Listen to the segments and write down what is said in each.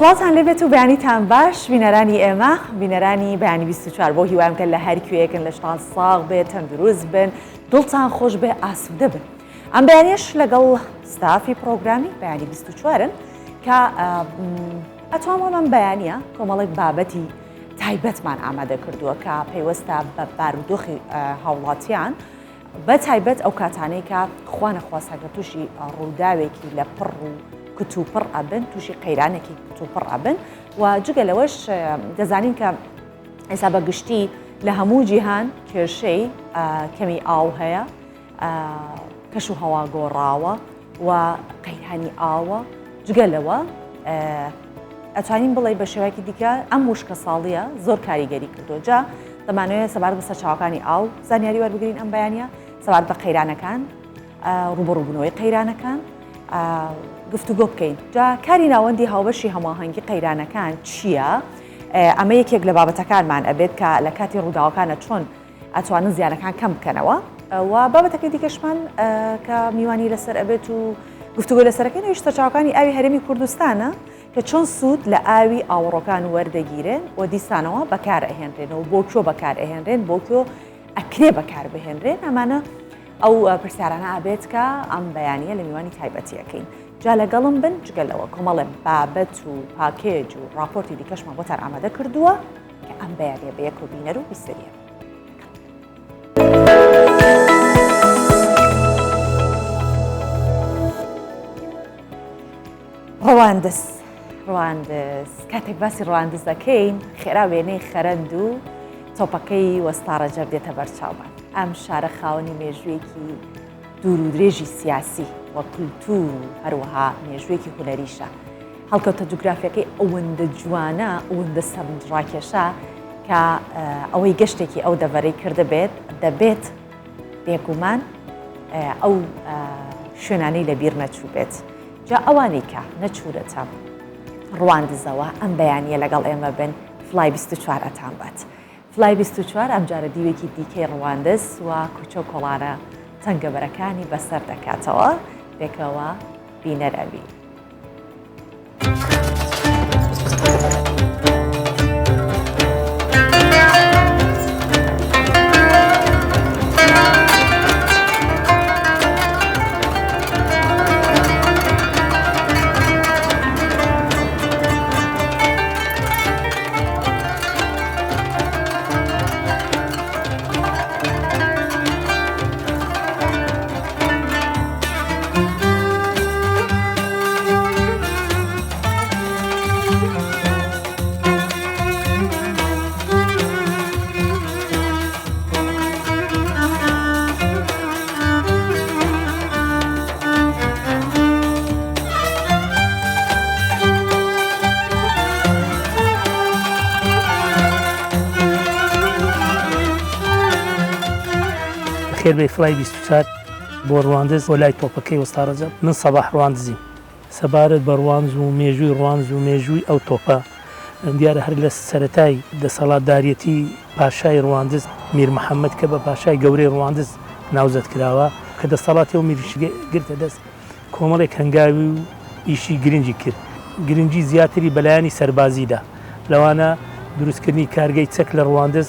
سڵاتان لێبێت و بەیانیتان باش بینەرانی ئێمە بینەرانی بەیانی 24 بۆ هیوام کە لە هەر کوێیەکن لە شتان ساغ بێت تەندروست بن دڵتان خۆش بێ ئاسوودە بن ئەم بەیانیش لەگەڵ ستافی پرۆگرامی بەیانی 24ن کە ئەتوانم بەیانیە کۆمەڵێک بابەتی تایبەتمان ئامادە کردووە کە پەیوەستە بە بارودۆخی هاوڵاتیان بە تایبەت ئەو کاتانەی کە خوا نەخواستە تووشی ڕووداوێکی لە پڕ و کتوپڕ ئەبن تووشی قەیرانێکی کتوپڕ ئەبن و جگە لەوەش دەزانین کە ئێستا بە گشتی لە هەموو جیهان کێشەی کەمی ئاو هەیە کەش و هەوا گۆڕاوە و قەیرانی ئاوە جگە لەوە ئەتوانین بڵێ بە شێوەیەکی دیکە ئەم وشکە ساڵیە زۆر کاریگەری کردو جا دەمانوێت سەبارەت بە سەرچاوەکانی ئاو زانیاری وەربگرین ئەم بەیانیە سەبارەت بە قەیرانەکان ڕوبەڕووبوونەوەی قەیرانەکان گفتوگۆ بکەین جا کاری ناوەندی هاوبەشی هەماهەنگی قەیرانەکان چییە؟ ئەمە یەکێک لە بابەتەکانمان ئەبێت کە لە کاتی ڕووداوەکانە چۆن ئەتوانن زیانەکان کەم بکەنەوە و بابەتەکەی دیکەشمان کە میوانی لەسەر ئەبێت و گفتوگۆ لەسەرەکەی سەرچاوەکانی ئاوی هەرێمی کوردستانە کە چۆن سوود لە ئاوی ئاوڕۆکان وەردەگیرن و دیسانەوە بەکار ئەهێنرێنەوە بۆ کۆ بەکار ئەهێنرێن بۆ کۆ ئەکرێ بەکار بهێنرێن ئەمانە ئەو پرسیارانە ئابێت کە ئەم بەیانیە لە میوانی تایبەتیەکەین جا لەگەڵم بن جگەلەوە کۆمەڵێ بابەت و پاکێج و راپۆرتی دیکەشمان بۆتان ئامادە کردووە کە ئەم بەیانیە بە یەک و بینەر و بیسەریە ڕواندز کاتێک باسی ڕواندز دەکەین خێرا وێنەی خەرەند و تۆپەکەی وەستارە جەب دێتە بەرچاومان ئەم شارە خاوەنی مێژوویەکی دوور و درێژی سیاسی و کولتور و هەروەها مێژوویەکی هونەریشە هەڵکەوتە جوگرافیەکەی ئەوەندە جوانە ئەوەندە سەرنجڕاکێشە کە ئەوەی گەشتێکی ئەو دەڤەرەی کرده بێت دەبێت بێگومان ئەو شوێنانەی لەبیر نەچوو بێت جا ئەوانەی کە نەچوورەتە ڕواندزەوە ئەم بەیانیە لەگەڵ ئێمە بن فلای 24 ئەتان بات فلای 24 ئەم جارە دیوێکی دیکەی ڕواندز و کوچە و کۆڵانە تەنگەبەرەکانی بەسەر دەکاتەوە دێکەوە بینەرەوی خێر بێ فلای 24 بۆ ڕواندز بۆ لای تۆپەکەی وەستارەجەب من سەباح ڕواندزیم سەبارەت بە ڕواندز و مێژووی ڕواندز و مێژووی ئەو تۆپە دیارە هەر لە سەرەتای دەسەڵاتدارەتی پاشای ڕواندز میر محەممەد کە بە پاشای گەورەی ڕواندز ناوزەت کراوە کە دەسەڵاتی و میریش گرتە دەست کۆمەڵێک هەنگاوی و ئیشی گرنگی کرد گرنگی زیاتری بەلایانی سەربازیدا لەوانە دروستکردنی کارگەی چەک لە ڕواندز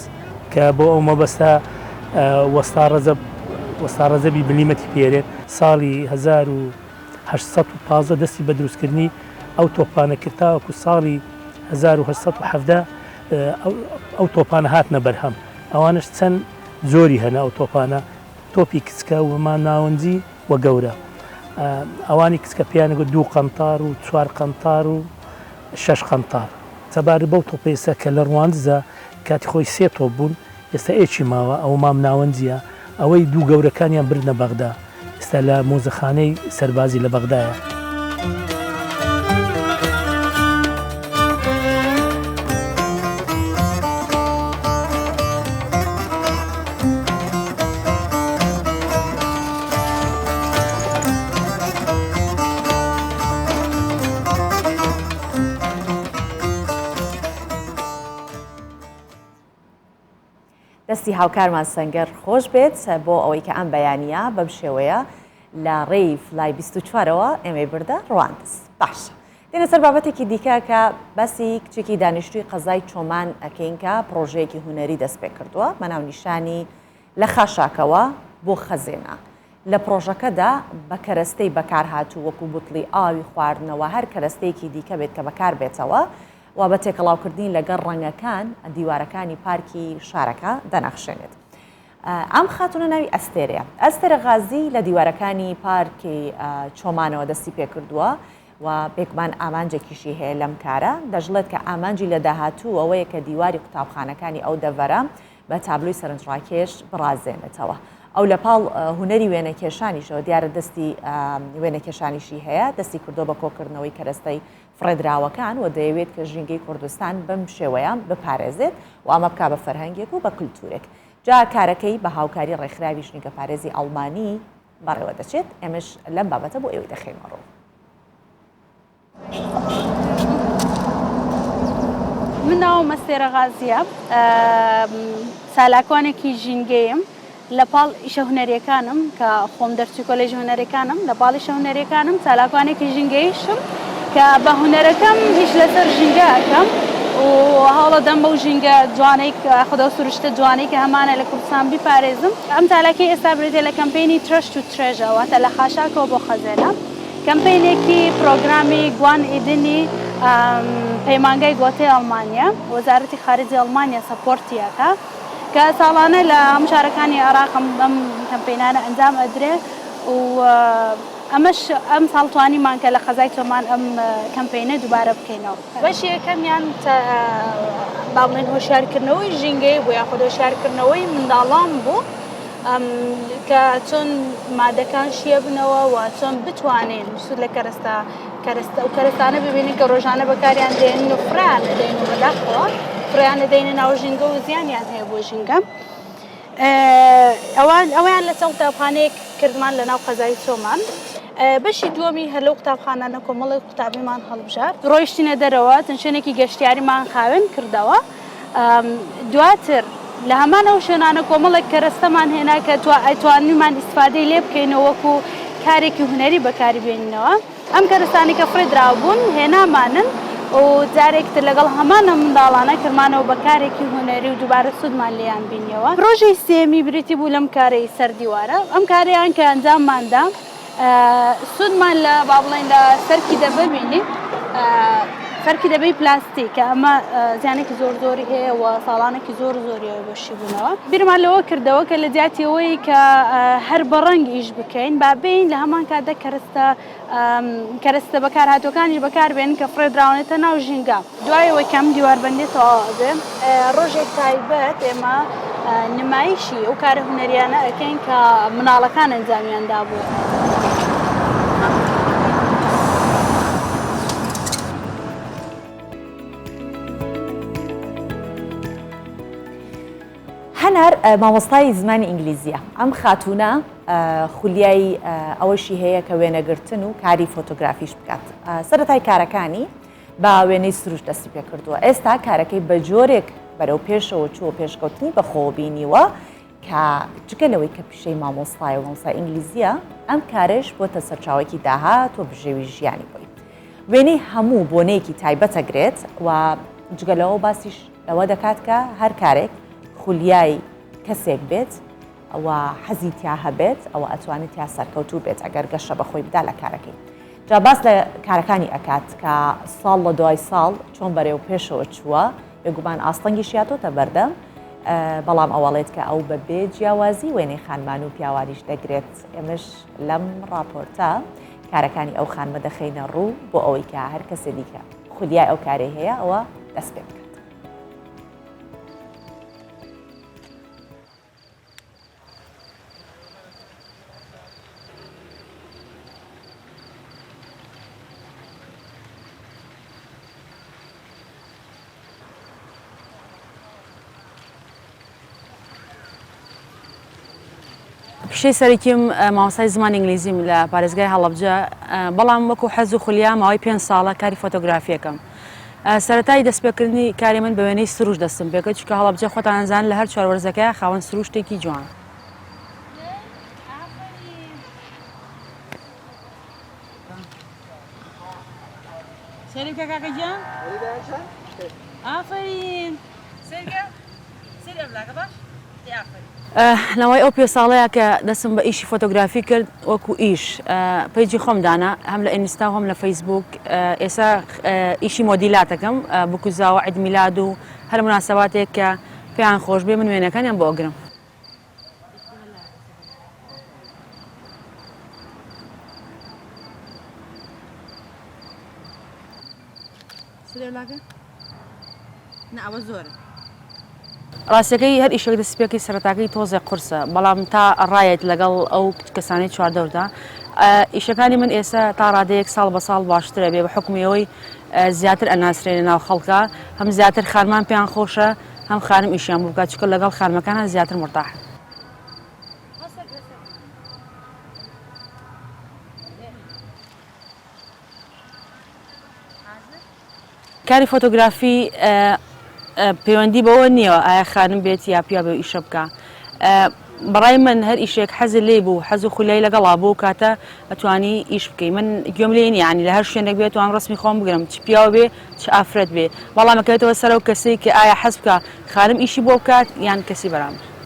کە بۆ ئەو مەبەستە وەستارەزەبی بلیمەتی پێرێت ساڵی 1815 دەستی بە دروستکردنی ئەو تۆپانە کردتاوەکو ساڵی 1870 ئەو تۆپانە هاتنە بەرهەم ئەوانش چەند زۆری هەنا ئەو تۆپانە تۆپی کچکە ومان ناوەندی وە گەورە ئەوانی کچکە پیانەگە 2 قەنتار و 4 قەنتار و 6 قەنتار سەبارەت بەو تۆپێسە کە لە ڕواندزە کاتی خۆی 3 تۆپ بوون ئێستا ئێکی ماوە ئەو مام ناوەندیە ئەوەی 2 گەورەکانیان بردنە بەغدا ئێستا لە مۆزەخانەی سەربازی لە بەغدایە دەستی هاوکارمان سەنگەر خۆش بێت بۆ ئەوەی کە ئەم بەیانیە بەم شێوەیە لە ڕێی فلای 24ەوە ئێمەی بردە ڕواندز باشە دێنە سەر بابەتێکی دیکە کە بەسی کچێکی دانیشتووی قەزای چۆمان ئەکەین کە پرۆژەیەکی هونەری دەست پێ کردووە بە ناونیشانی لە خاشاکەوە بۆ خەزێنە. لە پرۆژەکەدا بە کەرەستەی بەکارهاتوو وەکو بوتڵی ئاوی خواردنەوە هەر کەرەستەیەکی دیکە بێت کە بەکار بێتەوە و بە تێکەڵاوکردین لەگەڵ ڕەنگەکان دیوارەکانی پارکی شارەکە دەنەخشێنێت. ئەم خاتونە ناوی ئەستێرەیە. ئەستێرە غازی لە دیوارەکانی پارکی چۆمانەوە دەستی پێ کردووە و بێگومان ئامانجێکیشی هەیە لەم کارە. دەژڵێت کە ئامانجی لە داهاتوو ئەوەیە کە دیواری قوتابخانەکانی ئەو دەڤەرە بە تابلوی سەرنجڕاکێش بڕازێنێتەوە. ئەو لە پاڵ هوەری وێنەکێشانیشەوە دیارە دەستی وێنەکێشانیشی هەیە، دەستی کردو بە کۆکردنەوەی کەرەستەی فڕێدراوەکان و دەیەوێت کە ژینگەی کوردستان بەم شێوەیان بپارێزێت و ئەمە بکا بە فەرهەنگێک و بە کللتورێک. جا کارەکەی بە هاوکاری ڕێکخراوی ژنگە پارێزی ئەڵمانی بەڕێوە دەچێت. ئێمەش لەم بابەتە بۆ ئێوەی دەخێنەوە. من ناوم ئەستێرە غازیە، سالاکوانێکی ژینگەیەم لە پاڵ ئیشە هونەریەکانم کە خۆم دەرچوو کۆلێژی هونەرەکانم لە پاڵ ئیشە هونەریەکانم سالاکوانێکی ژینگەیشم کە بە هونەرەکەم هیچ لەسەر ژینگە ئەەکەم و هەوڵە دەم بەو ژینگە جوانەی خوددا سروشتە جوانەی کە هەمانە لە کوردستان بیپارێزم. ئەم تالاکەی ئێستا برێتێ لە کەمپینی ترەشت و ترێژە واتە لە خاشاکەوە بۆ خەزێنە، کەمپینێکی پرۆگرامی گوان ئیدنی پەیمانگای گۆتەی ئەڵمانیا وەزارەتی خارجی ئەڵمانیا سەپۆرتیەکە کە ساڵانە لە هەموو شارەکانی عێراق ئەم کەمپینانە ئەنجام ئەدرێ و ئەمەش ئەم ساڵ توانیمان کە لە خەزای چۆمان ئەم کەمپینە دووبارە بکەینەوە. بەشی یەکەمیان با بڵێن هۆشیارکردنەوەی ژینگەی بوو یاخود هۆشیارکردنەوەی منداڵان بوو کە چۆن مادەکان شیە بنەوە و چۆن بتوانین سود لە کەرەستانە ببینین کە ڕۆژانە بەکاریان دێنین و فڕیان دەدەین و بەداخەوە فڕیان دەدەینە ناو ژینگە و زیانیان هەیە بۆ ژینگە. ئەویان لە چەند قوتابخانەیەک کردمان لە ناو قەزای چۆمان. بەشی دووەمی هەر لەو قوتابخانانە کۆمەڵی قوتابیمان هەڵبژارد ڕۆیشتینە دەرەوە تەنشێنێکی گەشتیاریمان خاوێن کردەوە. دواتر لە هەمان ئەو شوێنانە کۆمەڵێک کەرەستەمان هێنا کە توانیمان ئیسفادەی لێ بکەینەوە وەکو کارێکی هونەری بەکاری بێنینەوە. ئەم کەرەستانی کە فڕێدراوبوون هێنامانن و جارێکتر لەگەڵ هەمانە منداڵانە کردمانەوە بە کارێکی هونەری و دووبارە سوودمان لێیان بینیەوە. پرۆژەی سێمی بریتی بوو لەم کارەی سەردیوارە. ئەم کارەیان کە ئەنجامماندا سوودمان لە با بڵێن لە سەرکی دەبە بینی فەرکی دەبەی پلاستیکە ئەمە زیانێکی زۆر زۆری هەیە و ساڵانێکی زۆر زۆریەوە بەشی بوونەوە. بیرمان لەوە کردەوە کە لە جیاتیەوەی کە هەر بە ڕەنگ ئیش بکەین با بین لە هەمان کاتدا کەرەستە بەکارهاتوەکانیش بەکاربێنن کە فڕێدراونێتە ناو ژینگە. دوایەوە کەم دیواربەندێتەوە بێ ڕۆژێک تایبەت ئێمە نمایشی ئەو کارە هونەریانە ئەەکەین کە مناڵەکان ئەنجامیاندا بوو. هەنار مامۆستای زمانی ئینگلیزیە. ئەم خاتونە خولیای ئەوەشی هەیە کە وێنەگرتن و کاری فۆتۆگرافیش بکات. سەرەتای کارەکانی با وێنەی سروش دەستی پێ کردووە. ئێستا کارەکەی بە جۆرێک بەرەو پێشەوە چوە پێشکەوتنی بەخۆبینیوە کە جگەلەوەی کە پیشەی مامۆستای و مامۆستای ئینگلیزیە ئەم کارش بۆتە سەرچاوێکی داهات و بژێوی ژیانی بۆی. وێنەی هەموو بۆنەیەکی تایبەتەگرێت و جگەلەوە باسیش ئەوە دەکات کە هەر کارێک خولیای کەسێک بێت ئەوە حەزی تیا هەبێت ئەوە ئەتوانێت یا سەرکەوتوو بێت ئەگەر گەشە بەخۆی بدا لە کارەکەی. جا باس لە کارەکانی ئەکات کە ساڵ لە دوای ساڵ چۆن بەرێو پێشەوە چووە بێگومان ئاستەنگی شیاتۆتە بەردەم بەڵام ئەوەڵێت کە ئەو بەبێ جیاوازی وێنەی خانمان و پیاوانیش دەگرێت. ئێمەش لەم راپۆرتە کارەکانی ئەو خانمە دەخینە ڕوو بۆ ئەوەی کە هەر کەسێ دیکە خولیای ئەو کارێ هەیە ئەوە دەست پێ بکات. پیشەی سەرکیم مامۆستای زمانی ئینگلیزیم لە پارێزگای هەڵەبجە بەڵام وەکو حەز و خولیا ماوەی 5 ساڵە کاری فۆتۆگرافیەکەم. سەرەتای دەستپێکردنی کاری من بە وێنەی سروش دەستم پێکرد چونکە هەڵەبجە خۆتان ئەزانن لە هەر چواروەرزەکەی خاوەن سروشتێکی جوان. سەری بکە کاکەگیان ئافرین سێرگە سێری ئەبلاکە باش لەوەی ئەو پێ ساڵەیە کە دەسم بە ئیشی فۆتۆگرافی کرد وەکو ئیش پەیجی خۆمدانا هەم لە ئینستا هەم لە فەیسبوک ئێستا ئیشی مۆدیلاتەکەم بکو زاوە عید میلاد و هەر مناسەباتێک کە پێیان خۆش بێ من وێنەکانیان بۆ ئەگرم ئەوە زۆرە ڕاستەکەی هەر ئیشێک دەستپێکی سەرەتاکەی تۆزێک قورسە بەڵام تا ڕایەت لەگەڵ ئەو کەسانی چواردەوردا ئیشەکانی من ئێستا تا ڕادەیەک ساڵ بە ساڵ باشترە بێ بە حکومیەوەی زیاتر ئەناسرێنە ناو خەڵکە هەم زیاتر خارمان پێیان خۆشە هەم خارم ئیشیان بوو بکات چکە لەگەڵ خارمەکانە زیاتر مرتاح کاری فۆتۆگرافی پەیوەندی بەوە نییە ئایا خانم بێت یا پیا بێ ئیشە بکە بەڕای من هەر ئیشێک حەزت لێ بوو حەز و خولای لەگەڵا بوو کاتە ئەتوانی ئیش بکەی من گوێم لێ نیە ینی لە هەر شوێنێک بێت توان ڕسمی خۆم بگرم چ پیاوە بێ چ ئافرەت بێ بەڵام ئەکەوێتەوە سەر و کەسەی کە ئایا حەز بکە خانم ئیشی بۆ بکات یان کەسی بەرامبەر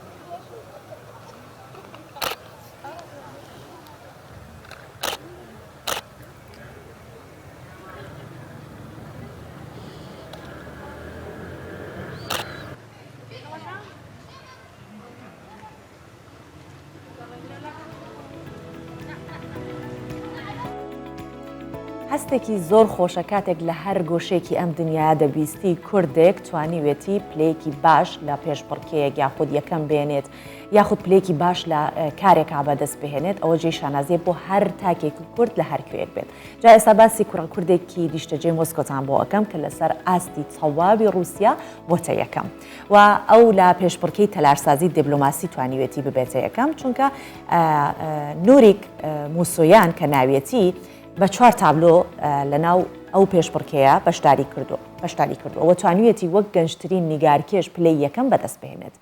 هەستێکی زۆر خۆشە کاتێک لە هەر گۆشێکی ئەم دنیا دەبیستی کوردێک توانیوێتی پلەیەکی باش لە پێشبڕکێیەک یاخود یەکەم بێنێت یاخود پلەیەکی باش لە کارێکا بەدەست بهێنێت ئەوە جێی شانازیە بۆ هەر تاکێکی کورد لە هەر کوێک بێت جا ئێستا باسی کوردێکی دیشتەجێ مۆسکۆتان بۆ ئەەکەم کە لەسەر ئاستی چەوابی رووسیا بۆتە یەکەم و ئەو لە پێشبڕکەی تەلارسازی دیبلۆماسی توانیوێتی ببێتە یەکەم چونکە نوریک موسۆیان کە ناوێتی بە 4 تابلۆ لە ناو ئەو پێشبڕکەیە بەشداری کردو ئەوە توانوێتی وەک گەنجترین نیگارکێش پلەی یەکەم بەدەست بهێنێت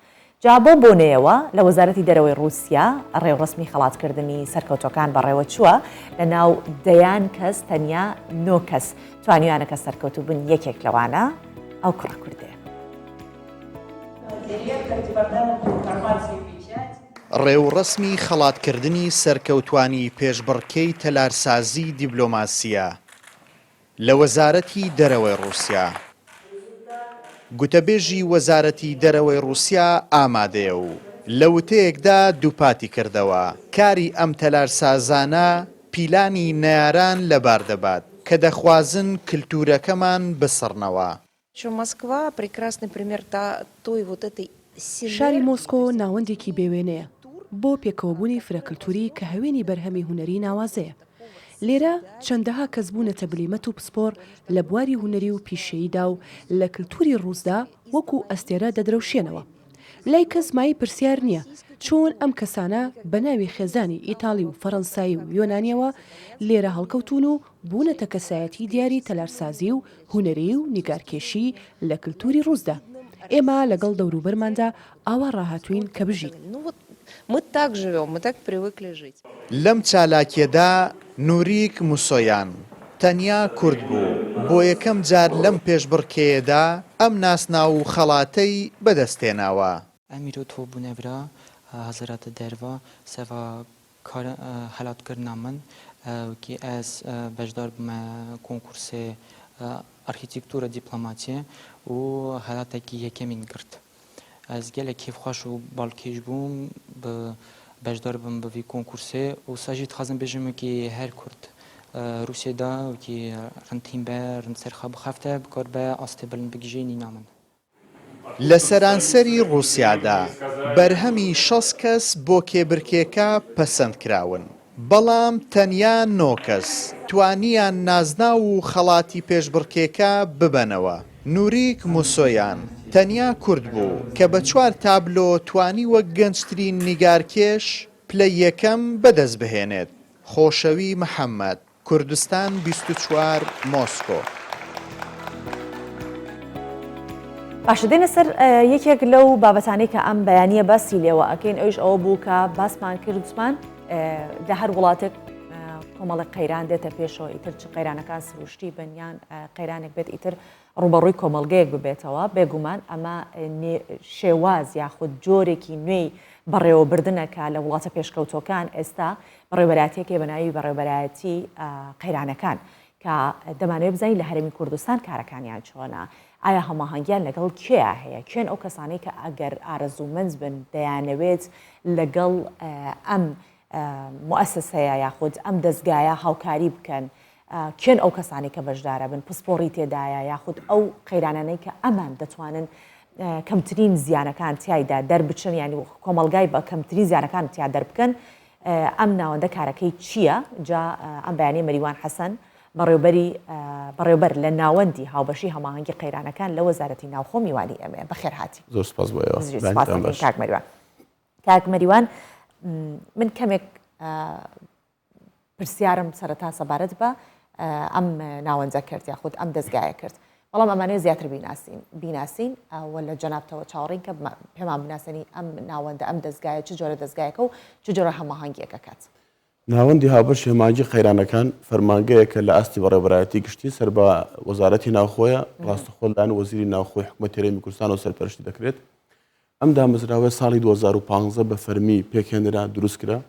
جا بۆ بۆنەیەوە لە وەزارەتی دەرەوەی رووسیا ڕێوڕسمی خەڵاتکردنی سەرکەوتەکان بەڕێوە چووە لە ناو دەیان کەس تەنیا 9 کەس توانیوانەکە سەرکەوتو بن یەکێک لەوانە ئەو کوڕە کوردەیە ڕێوڕسمی خەڵاتکردنی سەرکەوتوانی پێشبڕکەی تەلارسازی دیبلۆماسیە لە وەزارەتی دەرەوەی رووسیا گوتەبێژی وەزارەتی دەرەوەی رووسیا ئامادەیە و لە وتەیەکدا دووپاتی کردەوە کاری ئەم تەلارسازانە پیلانی نەیاران لەبار دەبات کە دەخوازن کلتورەکەمان بسڕنەوە. شاری مۆسکۆ ناوەندێکی بێوێنەیە بۆ پێکەوەبوونی فرەکلتوری کە هەوێنی بەرهەمی هوەری ناوازەیە. لێرە چەندەها کەس بوونەتە بلیمەت و پسپۆر لە بواری هوەری و پیشەییدا و لە کللتوری ڕووسدا وەکو ئەستێرە دەدرەوشێنەوە. لای کەس مای پرسیار نییە چۆن ئەم کەسانە بە ناوی خێزانی ئیتاڵی و فەڕەنسایی و یۆنانیەوە لێرە هەڵکەوتون و بوونەتە کەسایەتی دیاری تەلارسازی و هوەری و نیگارکێشی لە کللتوری ڕووسدا. ئێمە لەگەڵ دەوروبەرماندا ئاوا ڕاهاتوین کە بژین. لەم چالاکیەدا نوریک موسۆیان تەنیا کورد بوو بۆ یەکەم جار لەم پێشبڕکێیەدا ئەم ناسنا و خەڵاتەی بەدەستێناوە. ئەمیرۆ تۆ بوونەبرا هەزاراتە دەرەوە سەوا هەلاتکردنا من کی ئەس بەشدار بمە کۆنکورسێ ئارکیتیکتورە دیپلۆماتیە و هەلاتێکی یەکەمین کرد. ئەس gelek kêfxweş û balkêj bûm bi bejdar bim bi vî konkursê û sa jî dixwazim bêjim wekî her Kurd Rûsyêda wekî rintînber rintserxa bixefte bikar be astê bilind bigîjê nîna min. لە سەرانسەری رووسیادا بەرهەمی 6 کەس بۆ کێبرکێکە پەسەند کراون. بەڵام تەنیا 9 کەس توانیان نازنا و خەڵاتی پێشبڕکێکە ببەنەوە. نوریک موسۆیان تەنیا کورد بوو کە بە 4 تابلۆ توانی وەک گەنجترین نیگارکێش پلەی یەکەم بەدەست بهێنێت. خۆشەوی محەممەد، کوردستان 24 مۆسکۆ. باشە دێنە سەر یەکێک لەو بابەتانەی کە ئەم بەیانیە باسی لێوە ئەکەین ئەوش ئەوە بوو کە باسمان کردمان لە هەر وڵاتێک کۆمەڵی قەیران دێتە پێشەوە ئیتر چ قەیرانەکان سروشتی بنیان قەیرانێک بێت ئیتر ڕوبەڕووی کۆمەلگەیەک ببێتەوە بێگومان ئەمە شێواز یاخود جۆرێکی نوێی بەڕێوەبردنەکە لە وڵاتە پێشکەوتۆکان ئێستا بەڕێوەبەرایەتێکی بەناوی بەڕێوەبەرایەتی قەیرانەکان کە دەمانوێت بزانین لە هەرێمی کوردستان کارەکانیان چۆنە ئایا هەماهەنگیان لەگەڵ کێیا هەیە کێن ئەو کەسانەی کە ئەگەر ئارەزوومەند بن دەیانەوێت لەگەڵ ئەم مؤسسەیە یاخود ئەم دەستگایە هاوکاری بکەن کێن ئەو کەسانی کە بەشدارە بن پسپۆڕی تێدایە یاخود ئەو قەیرانانەی کە ئەمان دەتوانن کەمترین زیانەکان تایدا دەربچن ینی کۆمەلگای بە کەمترین زیانەکان تیا دەربکەن ئەم ناوەندە کارەکەی چییە جا ئەم بەیانی مەریوان حەسەن بەڕێوبەر لە ناوەندی هاوبەشی هەماهەنگی قەیرانەکان لە وەزارەتی ناوخۆ میوانی ئەمێ بەخێر هاتی زۆر سپاس بۆ ئێوە کاک مەریوان من کەمێک پرسیارم سەرەتا سەبارەت بە ئەم ناوەندە کرد یاخود ئەم دەستگایە کرد بەڵام ئەمانەیە زیاتر بیناسین و لە جەنابتەوە چاوەڕین کە پێمان بناسەنی ئەم ناوەندە ئەم دەستگایە چ جۆرە دەستگایەکە و چ جۆرە هەماهەنگیەکە کات ناوەندی هاوبەش هێماجی قەیرانەکان فەرمانگەیەکە لە ئاستی بەڕێوەبەرایەتی گشتی سەر بە وەزارەتی ناوخۆیە ڕاستەخۆلدان وەزیری ناوخۆی حکومەت هەرێمی کوردستان و سەرپەرشتی دەکرێت ئەم دامەزراوە ساڵی 2015 بە فەرمی پێکهێنرا دروستکرا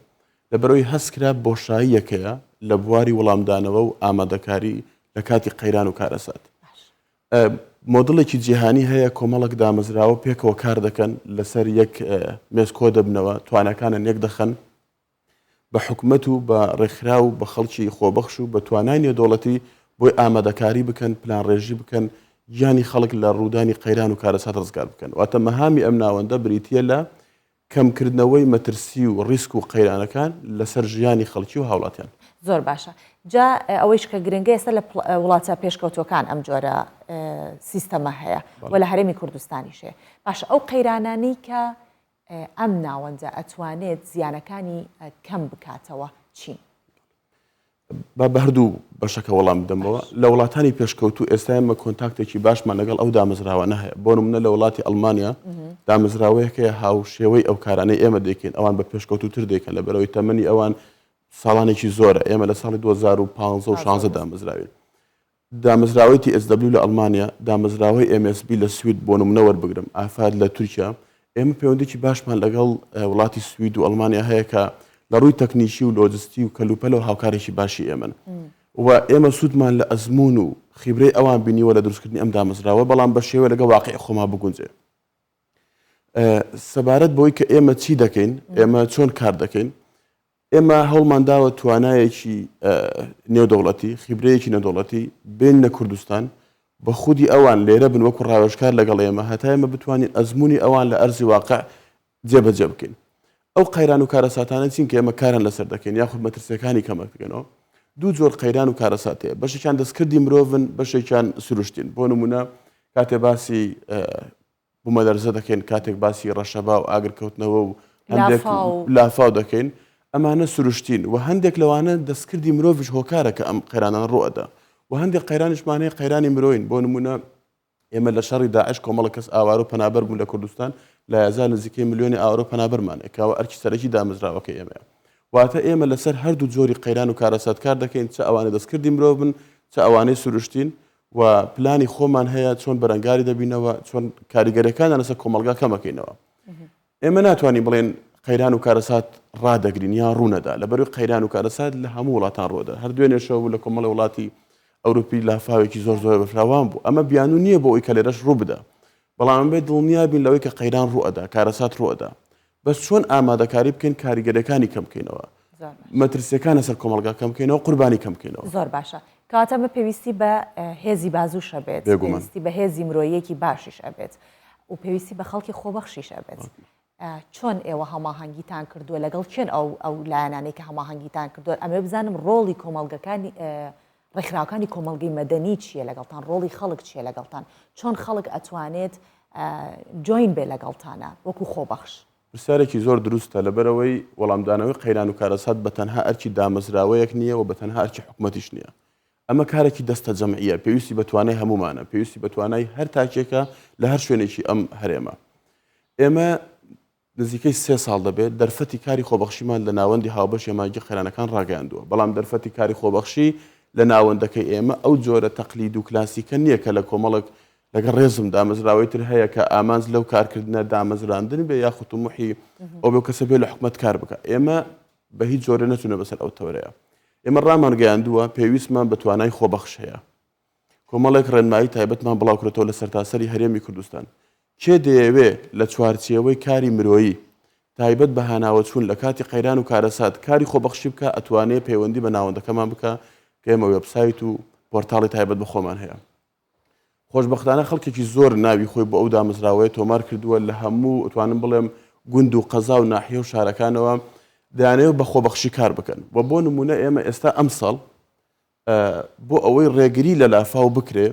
لەبەرەوەی هەستکرا بۆشاییەکەیە لە بواری وەڵامدانەوە و ئامادەکاری لە کاتی قەیران و کارەسات مۆدڵێکی جیهانی هەیە کۆمەڵک دامەزراوە پێکەوە کار دەکەن لەسەر یەک مێزکۆ دەبنەوە توانەکانن یەک دەخەن بە حکومەت و بە ڕێکخرا و بە خەڵکی خۆبەخش و بە توانای نێودەوڵەتی بۆی ئامادەکاری بکەن پلان ڕێژی بکەن گیانی خەڵک لە ڕوودانی قەیران و کارەسات ڕزگار بکەن واتە مەهامی ئەم ناوەندە بریتیە لە کەمکردنەوەی مەترسی و ڕیسک و قەیرانەکان لەسەر ژیانی خەڵکی و هاوڵاتیان زۆر باشە جا ئەوەیش کە گرنگە ئێستا لە وڵاتە پێشکەوتۆکان ئەم جۆرە سیستەمە هەیە و لە هەرێمی کوردستانیشێ باشە ئەو قەیرانانەی کە ئەم ناوەندە ئەتوانێت زیانەکانی کەم بکاتەوە چین بە هەردوو بەشەکە وەڵام بدەمەوە لە وڵاتانی پێشکەوتو ئێستا ئێمە کۆنتاکتێکی باشمان لەگەڵ ئەو دامەزراوانە هەیە بۆ نمونە لە وڵاتی ئەڵمانیا دامەزراوەیەکەیە هاوشێوەی ئەو کارانەی ئێمە دەکەین ئەوان بە پێشکەوتوتر دەکەن لەبەرەوەی تەمەنی ئەوان ساڵانێکی زۆرە ئێمە لە ساڵی 2015 و 16 دامەزراوین دامەزراوەی SW لە ئەڵمانیا دامەزراوەی MSB لە سوید بۆ نمونە وەربگرم ئافاد لە تورکیا ئێمە پەیوەندێکی باشمان لەگەڵ وڵاتی سوید و ئەڵمانیا هەیە کە لە ڕووی تەکنیکی و لۆجستی و کەلوپەل و هاوکارێکی باشی ئێمن و ئێمە سوودمان لە ئەزمون و خیبرەی ئەوان بینیوە لە دروستکردنی ئەم دامەزراوە بەڵام بە شێوە لەگە واقعی خۆما بگونجێ سەبارەت بۆی کە ئێمە چی دەکەین ئێمە چۆن کار دەکەین ئێمە هەوڵمانداوە توانایەکی نێودەوڵەتی خیبرەیەکی نێودەوڵەتی بین لە کوردستان بە خودی ئەوان لێرە بن وەکو ڕاوێژکار لەگەڵ ئێمە هەتا ئێمە بتوانین ئەزمموی ئەوان لە ئەرزی واقع جێبەجێ بکەین ئەو قەیران و کارەساتانە چین کە ئێمە کاران لەسەر دەکەین یاخود مەترسیەکانی کەمە بکەنەوە دوو جۆر قەیران و کارەسات هەیە بەشێکیان دەستکردی مرۆڤن بەشێکیان سروشتین بۆ نمونە کاتێ باسی بوومەلەرزە دەکەین کاتێک باسی ڕەشەبا و ئاگرکەوتنەوە و هەندێک لافاو دەکەین ئەمانە سروشتین و هەندێک لەوانە دەستکردی مرۆڤش هۆکارە کە ئەم قەیرانان ڕوئەدا و هەندێک قەیرانیشمانەیە قەیرانی مرۆین بۆ نمونە ئێمە لە شەڕی داعش کۆمەڵە کەس ئاوارە و پەنابەر بوون لە کوردستان لە یازار نزیکەی ملیۆنی ئاوارە و پەنابەرمانێ کەوە ئەرکی سەرەکی دامەزراوەکە ئێمەیە واتە ئێمە لەسەر هەردوو جۆری قەیران و کارەسات کار دەکەین چ ئەوانە دەستکردی مرۆڤ بن چ ئەوانەی سروشتین و پلانی خۆمان هەیە چۆن بەرەنگاری دەبینەوە چۆن کاریگەرەکان لەسەر کۆمەلگا کەمەکەینەوە ئێمە ناتوانین بڵێن قەیران و کارەسات ڕادەگرین یان ڕوونەدا لەبەروی قەیران و کارەسات لە هەموو وڵاتان ڕۆدا هەر دوێنێشەوە لە کۆمەڵی وڵاتی ئەوروپی لافاوێکی زۆر زۆر بەفراوان بوو ئەمە بیان و نییە بۆ ئەوی کە لێرەش ڕوو بدە بەڵام بێت دڵنیا بین لەوەی کە قەیران ڕوئەدا کارەسات ڕوئەدا بەس چۆن ئامادەکاری بکەین کاریگەرەکانی کەم بکەینەوە مەترسیەکانە سەر کۆمەلگا کەم بکەینەوە قوربانی کەم بکەینەوە زۆر باشە کاتە بە پێویستی بە هێزی بازووشە بێت پێویستی بە هێزی مرۆیەکی باشیش ئەبێت و پێویستی بە خەڵکی خۆبەخشیش ئەبێت چۆن ئێوە هەماهەنگیتان کردووە لەگەڵ چێن ئەو لایەنانەی کە هەماهەنگیتان کردووە ئەمێ بزانم ڕۆڵی کۆمەلگەکانی ڕێکخراوەکانی کۆمەلگەی مەدەنی چییە لەگەڵتان ڕۆڵی خەڵک چییە لەگەڵتان چۆن خەڵک ئەتوانێت جوین بێ لەگەڵتانە وەکو خۆبەخش پرسیارێکی زۆر دروستە لەبەرەوەی وەڵامدانەوەی قەیران و کارەسات بە تەنها ئەرکی دامەزراوەیەک نییە و بە تەنها ئەرکی حکومەتیش نییە ئەمە کارێکی دەستە جەمعیە پێویستی بە توانای هەمومانە پێویستی بە توانای هەر تاکێکە لە هەر شوێنێکی ئەم هەرێمە ئێمە نزیکەی 3 ساڵ دەبێت دەرفەتی کاری خۆبەخشیمان لە ناوەندی هاوبەشی ماگی خێرانەکان ڕاگەاندووە بەڵام دەرفەتی کاری خۆبەخشی لە ناوەندەکەی ئێمە ئەو جۆرە تەقلید و کلاسیکە نییە کە لە کۆمەڵک لەگەڵ ڕێزم دامەزراوی تر هەیە کە ئامانج لەو کارکردنە دامەزراندن بێ یاخود تومحی ئەو بێ کەسە بێ لە حکومەت کار بکە ئێمە بە هیچ جۆرە نەچونە بەسەر ئەو تەورەیە ئێمە ڕامان گەیاندووە پێویستمان بە توانای خۆبەخش هەیە کۆمەڵێک ڕێنمایی تایبەتمان بڵاوکرێتەوە لە سەرتاسەری هەرێمی کوردستان کێ دەیەوێ لە چوارچێوەی کاری مرۆیی تایبەت بە هاناوە چوون لە کاتی قەیران و کارەسات کاری خۆبەخشی بکە ئەتوانێت پەیوەندی بە ناوەندەکەمان بکە کە ئێمە وێبسایت و پۆرتاڵی تایبەت بە خۆمان هەیە خۆشبەختانە خەڵکێکی زۆر ناوی خۆی بۆ ئەو دامەزراوەیە تۆمار کردووە لە هەموو ئەتوانم بڵێم گوند و قەزا و ناحیە و شارەکانەوە دەیانەوێت بە خۆبەخشی کار بکەن و بۆ نمونە ئێمە ئێستا ئەم ساڵ بۆ ئەوەی ڕێگری لە لافاو بکرێ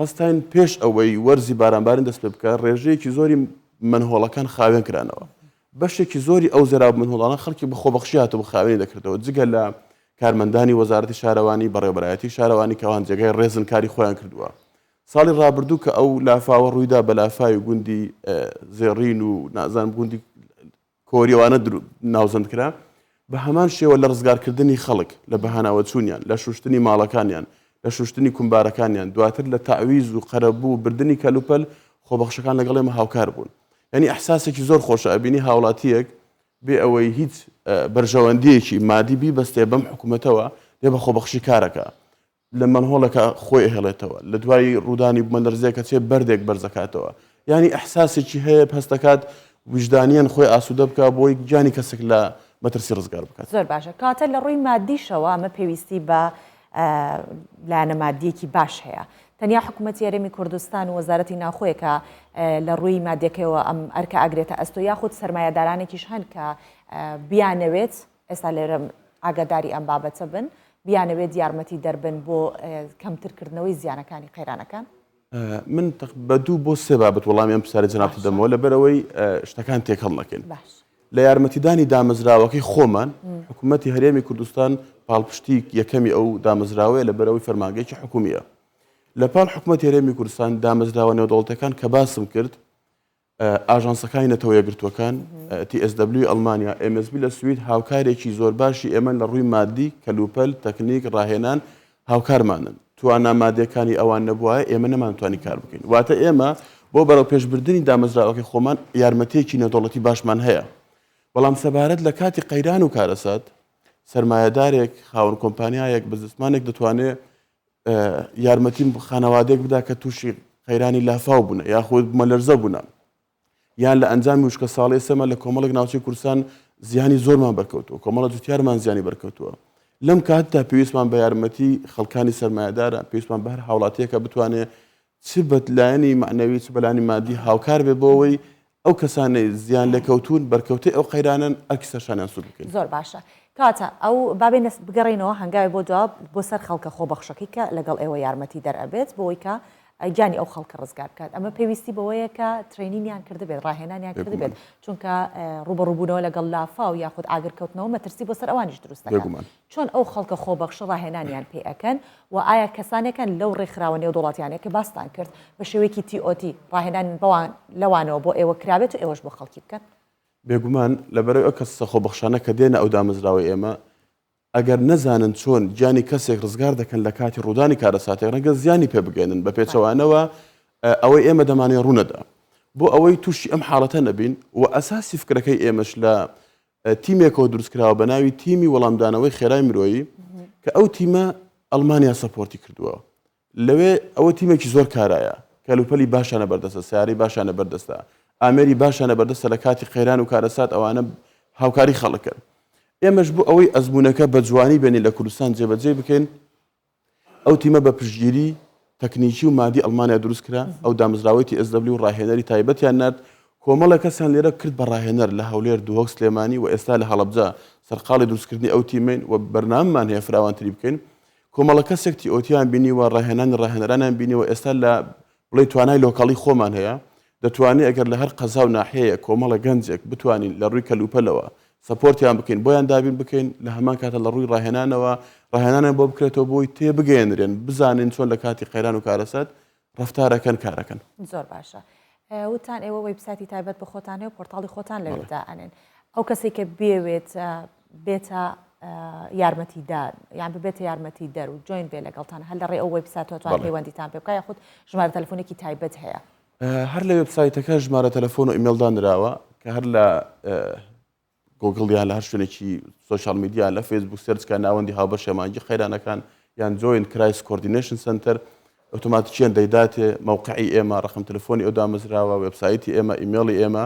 هەستاین پێش ئەوەی وەرزی بارانبارن دەست پێ بکە ڕێژەیەکی زۆری منهۆڵەکان خاوێن کرانەوە بەشێکی زۆری ئەو زێرا منهۆڵانە خەڵکی بە خۆبەخشی هاتووە خاوێنی دەکردەوە جگە لە کارمەندانی وەزارەتی شارەوانی بەڕێوەبەرایەتی شارەوانی کەوان جێگای ڕێزن کاری خۆیان کردووە ساڵی ڕابردوو کە ئەو لافاوە ڕوویدا بە لافای و گوندی زێڕین و نازانم گوندی کۆریەوانە ناوزەند کرا بە هەمان شێوە لە ڕزگارکردنی خەڵک لە بەهاناوە چوونیان لە شوشتنی ماڵەکانیان لە شوشتنی کومبارەکانیان دواتر لە تاویز و قەرەبوو بردننی کەلوپەل خۆبەخشەکان لەگەڵ ئێمە هاوکار بوون ینی ئەحساسێکی زۆر خۆشە ئەبینی هاوڵاتیەک بێ ئەوەی هیچ بەرژەوەندیەکی مادی بیبەستێ بەم حکوومەتەوە لێ بە خۆبەخشی کارەکە لە منهۆڵەکە خۆی هێڵێتەوە لە دوای ڕوودانی بمەندەرزێکە چێ بەردێک بەرزەکاتەوە ینی ئەحساسێکی هەیە هەستەکات وجدانیان خۆی ئاسوودە بکە بۆی گیانی کەسێک لە مەترسی ڕزگار بکات زۆر باشە کاتە لە ڕووی مادیشەوە ئەمە پێویستی بە لایەنە مادیەکی باش هەیە تەنیا حکوومەتی هەرێمی کوردستان و وەزارەتی ناوخۆیە کە لە ڕووی مادیەکەیەوە ئەم ئەرکە ئاگرێتە ئەستۆ یاخود سەرمایەدارانێکیش هەن کە بیانەوێت ئێستا لێرە ئاگاداری ئەم بابەتە بن بیانەوێت یارمەتی دەربن بۆ کەمترکردنەوەی زیانەکانی قەیرانەکان من بە 2 بۆ 3 بابەت وەڵامیان پرسیارە جەنابتە دەمەوە لەبەرەوەی شتەکان تێکەڵ نەکەین لە یارمەتیدانی دامەزراوەکەی خۆمان حکوومەتی هەرێمی کوردستان پاڵپشتی یەکەمی ئەو دامەزراوەیە لە بەرەوەی فەرمانگەیەکی حکومیە لە پاڵ حکوومەتی هەرێمی کوردستان دامەزراوە نێودەوڵەتەکان کە باسم کرد ئاژانسەکانی نەتەوە یەکگرتووەکان TSW ئەڵمانیا MSB لە سوید هاوکارێکی زۆر باشی ئێمە لە ڕووی مادی کەلوپەل تەکنیک ڕاهێنان هاوکارمانن توانە مادیەکانی ئەوان نەبووە ئێمە نەمانتوانی کار بکەین واتە ئێمە بۆ بەرەو پێشبردننی دامەزراوەکەی خۆمان یارمەتێکی نێودەوڵەتی باشمان هەیە بەڵام سەبارەت لە کاتی قەیران و کارەسات سەرمایەدارێک خاوەن کۆمپانیایەک بزنسمانێک دەتوانێت یارمەتی خانەوادێک بدا کە تووشی قەیرانی لافاو بوون یاخود مەلەرزە بوون یان لە ئەنجامی وشکە ساڵی سەمە لە کۆمەڵێک ناوچەی کوردستان زیانی زۆرمان بەرکەوتووە کۆمەڵە جوتیارمان زیانی بەرکەوتووە لەم کاتدا پێویستمان بە یارمەتی خەڵکانی سەرمایەدارە پێویستمان بە هەر هاوڵاتیەکە بتوانێت چ بەلایەنی معنەوی چ بەلانی مادی هاوکار بێ بۆەوەی ئەو کەسانەی زیان لەکەوتون بەرکەوتەی ئەو قەیرانن ئەرکی سەرشانیان سوود بکەین زۆر باشە کاتە ئەو بابێ بگەڕینەوە هەنگاوی بۆ جواب بۆ سەر خەڵکە خۆبەخشەکەی کە لەگەڵ ئێوە یارمەتی دەرئەبێت بۆی کە گیانی ئەو خەڵکە ڕزگار بکات ئەمە پێویستی بەوەیە کە ترینینیان کرد بێت ڕاهێنانیان کرد بێت چونکە ڕوبەڕووبوونەوە لەگەڵ لافاو یاخود ئاگرکەوتنەوە مەترسی بۆ سەر ئەوانیش دروستەکە چۆن ئەو خەڵکە خۆبەخشە ڕاهێنانیان پێ ئەەکەن و ئایا کەسانێکن لەو ڕێکخراوە نێودوڵاتیانەیە کە باستان کرد بە شێوەیەکی TOT ڕاهێنان بەوان لەوانەوە بۆ ئێوە کرابێت و ئێوەش بۆ خەڵکی بکەن بێگومان لەبەرەوەی ئەو کەسە خۆبەخشانە کە دێنە ئەو دامەزراوەی ئێمە ئەگەر نەزانن چۆن گیانی کەسێک ڕزگار دەکەن لە کاتی ڕوودانی کارەساتێک ڕەنگە زیانی پێ بگەێنن بە پێچەوانەوە ئەوەی ئێمە دەمانێت ڕوونەدا بۆ ئەوەی تووشی ئەم حاڵەتە نەبین و ئەساسی فکرەکەی ئێمەش لە تیمێکەوە دروستکراوە بە ناوی تیمی وەڵامدانەوەی خێرای مرۆیی کە ئەو تیمە ئەڵمانیا سەپۆرتی کردووە لەوێ ئەوە تیمێکی زۆر کارایە کەلوپەلی باشانە بەردەستە سیاری باشانە بەردەستە ئامێری باشانە بەردەستە لە کاتی قەیران و کارەسات ئەوانە هاوکاری خەڵکن ئێمەش بوو ئەوەی ئەزمونونەکە بە جوانی بێنی لە کوردستان جێبەجێ بکەین ئەو تیمە بە پشتگیری تەکنیکی و مادی ئەڵمانیا دروست کرا ئەو دامەزراوەی TSW و ڕاهێنەری تایبەتیان نرد کۆمەڵە کەسیان لێرە کرد بە ڕاهێنەر لە هەولێر دووهۆک سلێمانی و ئێستا لە هەڵەبجا سەرقاڵی دروستکردنی ئەو تیمین و بەرناممان هەیە فراوانتری بکەین کۆمەڵە کەسێک TOTیان بینی و ڕاهێنانی ڕاهێنەرانیان بینی و ئێستا لە بڵێ توانای لۆکاڵی خۆمان هەیە دەتوانێت ئەگەر لە هەر قەزا و ناحەیە کۆمەڵە گەنجێک بتوانین لە ڕووی کەلوپەلەوە سەپۆرتیان بکەین بۆیان دابین بکەین لە هەمان کاتە لە ڕووی ڕاهێنانەوە ڕاهێنانیان بۆ بکرێتەوە بۆی تێبگەێنرێن بزانین چۆن لە کاتی قەیران و کارەسات ڕەفتارەکەن کارەکەن زۆر باشە وتان ئێوە وێبسایتی تایبەت بە خۆتانێ و پۆرتاڵی خۆتان لەوێدا ئەنێن ئەو کەسێک کە بێوێت بێتە یارمەتیدار یان ببێتە یارمەتی دەر و جوین بێ لەگەڵتان هەر لە ڕێ ئەو وێبسایتەوە توان پەیوەندیتان پێ بکە یاخود ژمارە تەلەفۆنێکی تایبەت هەیە هەر لە وێبسایتەکە ژمارە تەلەفۆن و ئیمێلدان درراوە کە هەر لە گۆگڵ یان لە هەر شوێنێکی سوۆشال میدیا لە فێسبوک سێرچکە ناوەندی هاوبەش ئەمانجی خەیرانەکان یان جوین کرایس کۆردینیشن سنتەر ئۆتۆماتیکیان دەیداتێ موقعی ئێمە ڕقم تەلەفۆنی ئەو دامەزراوە وێبسایتی ئێمە ئیمێڵی ئێمە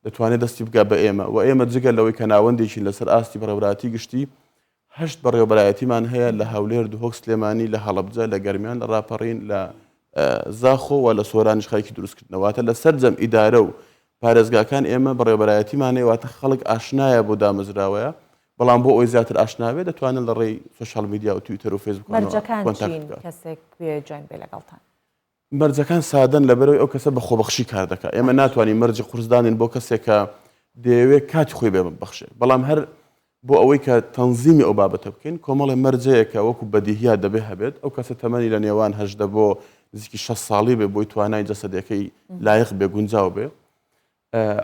دەتوانێت دەستی بگا بە ئێمە و ئێمە جگە لەوەی کە ناوەندێکی لەسەر ئاستی بەڕێوەبەراتی گشتی هەشت بەڕێوەبەرایەتیمان هەیە لە هەولێر دوهۆک سلێمانی لە هەڵەبجە لە گەرمیان لە ڕاپەڕین لە زاخۆ و لە سۆرانیش خەڵکی دروستکردنەوەواتە لە سەرجەم ئیدارە و پارێزگاکان ئێمە بەڕێوەبەرایەتیمان هەیە واتە خەڵک ئاشنایە بۆ دامەزراوەیە بەڵام بۆ ئەوی زیاتر ئاشناوێت دەتوانن لە ڕێی سوۆشال میدیا و تویتەر و فێسبوک مەرجەکان چین کەسێک بێ جوین بێ لەگەڵتان مەرجەکان سادەن لەبەرەوەی ئەو کەسە بە خۆبەخشی کار دەکات ئێمە ناتوانین مەرجی قورسدانین بۆ کەسێکە دەیەوێت کاتی خۆی بێ ببەخشێ بەڵام هەر بۆ ئەوەی کە تەنزیمی ئەو بابەتە بکەین کۆمەڵی مەرجەیەکە وەکو بەدیهیا دەبێ هەبێت ئەو کەسە تەمەنی لە نێوان 18 بۆ نزیکی 6 ساڵی بێ بۆی توانای جەسەدەکەی لایق بێ گونجاو بێ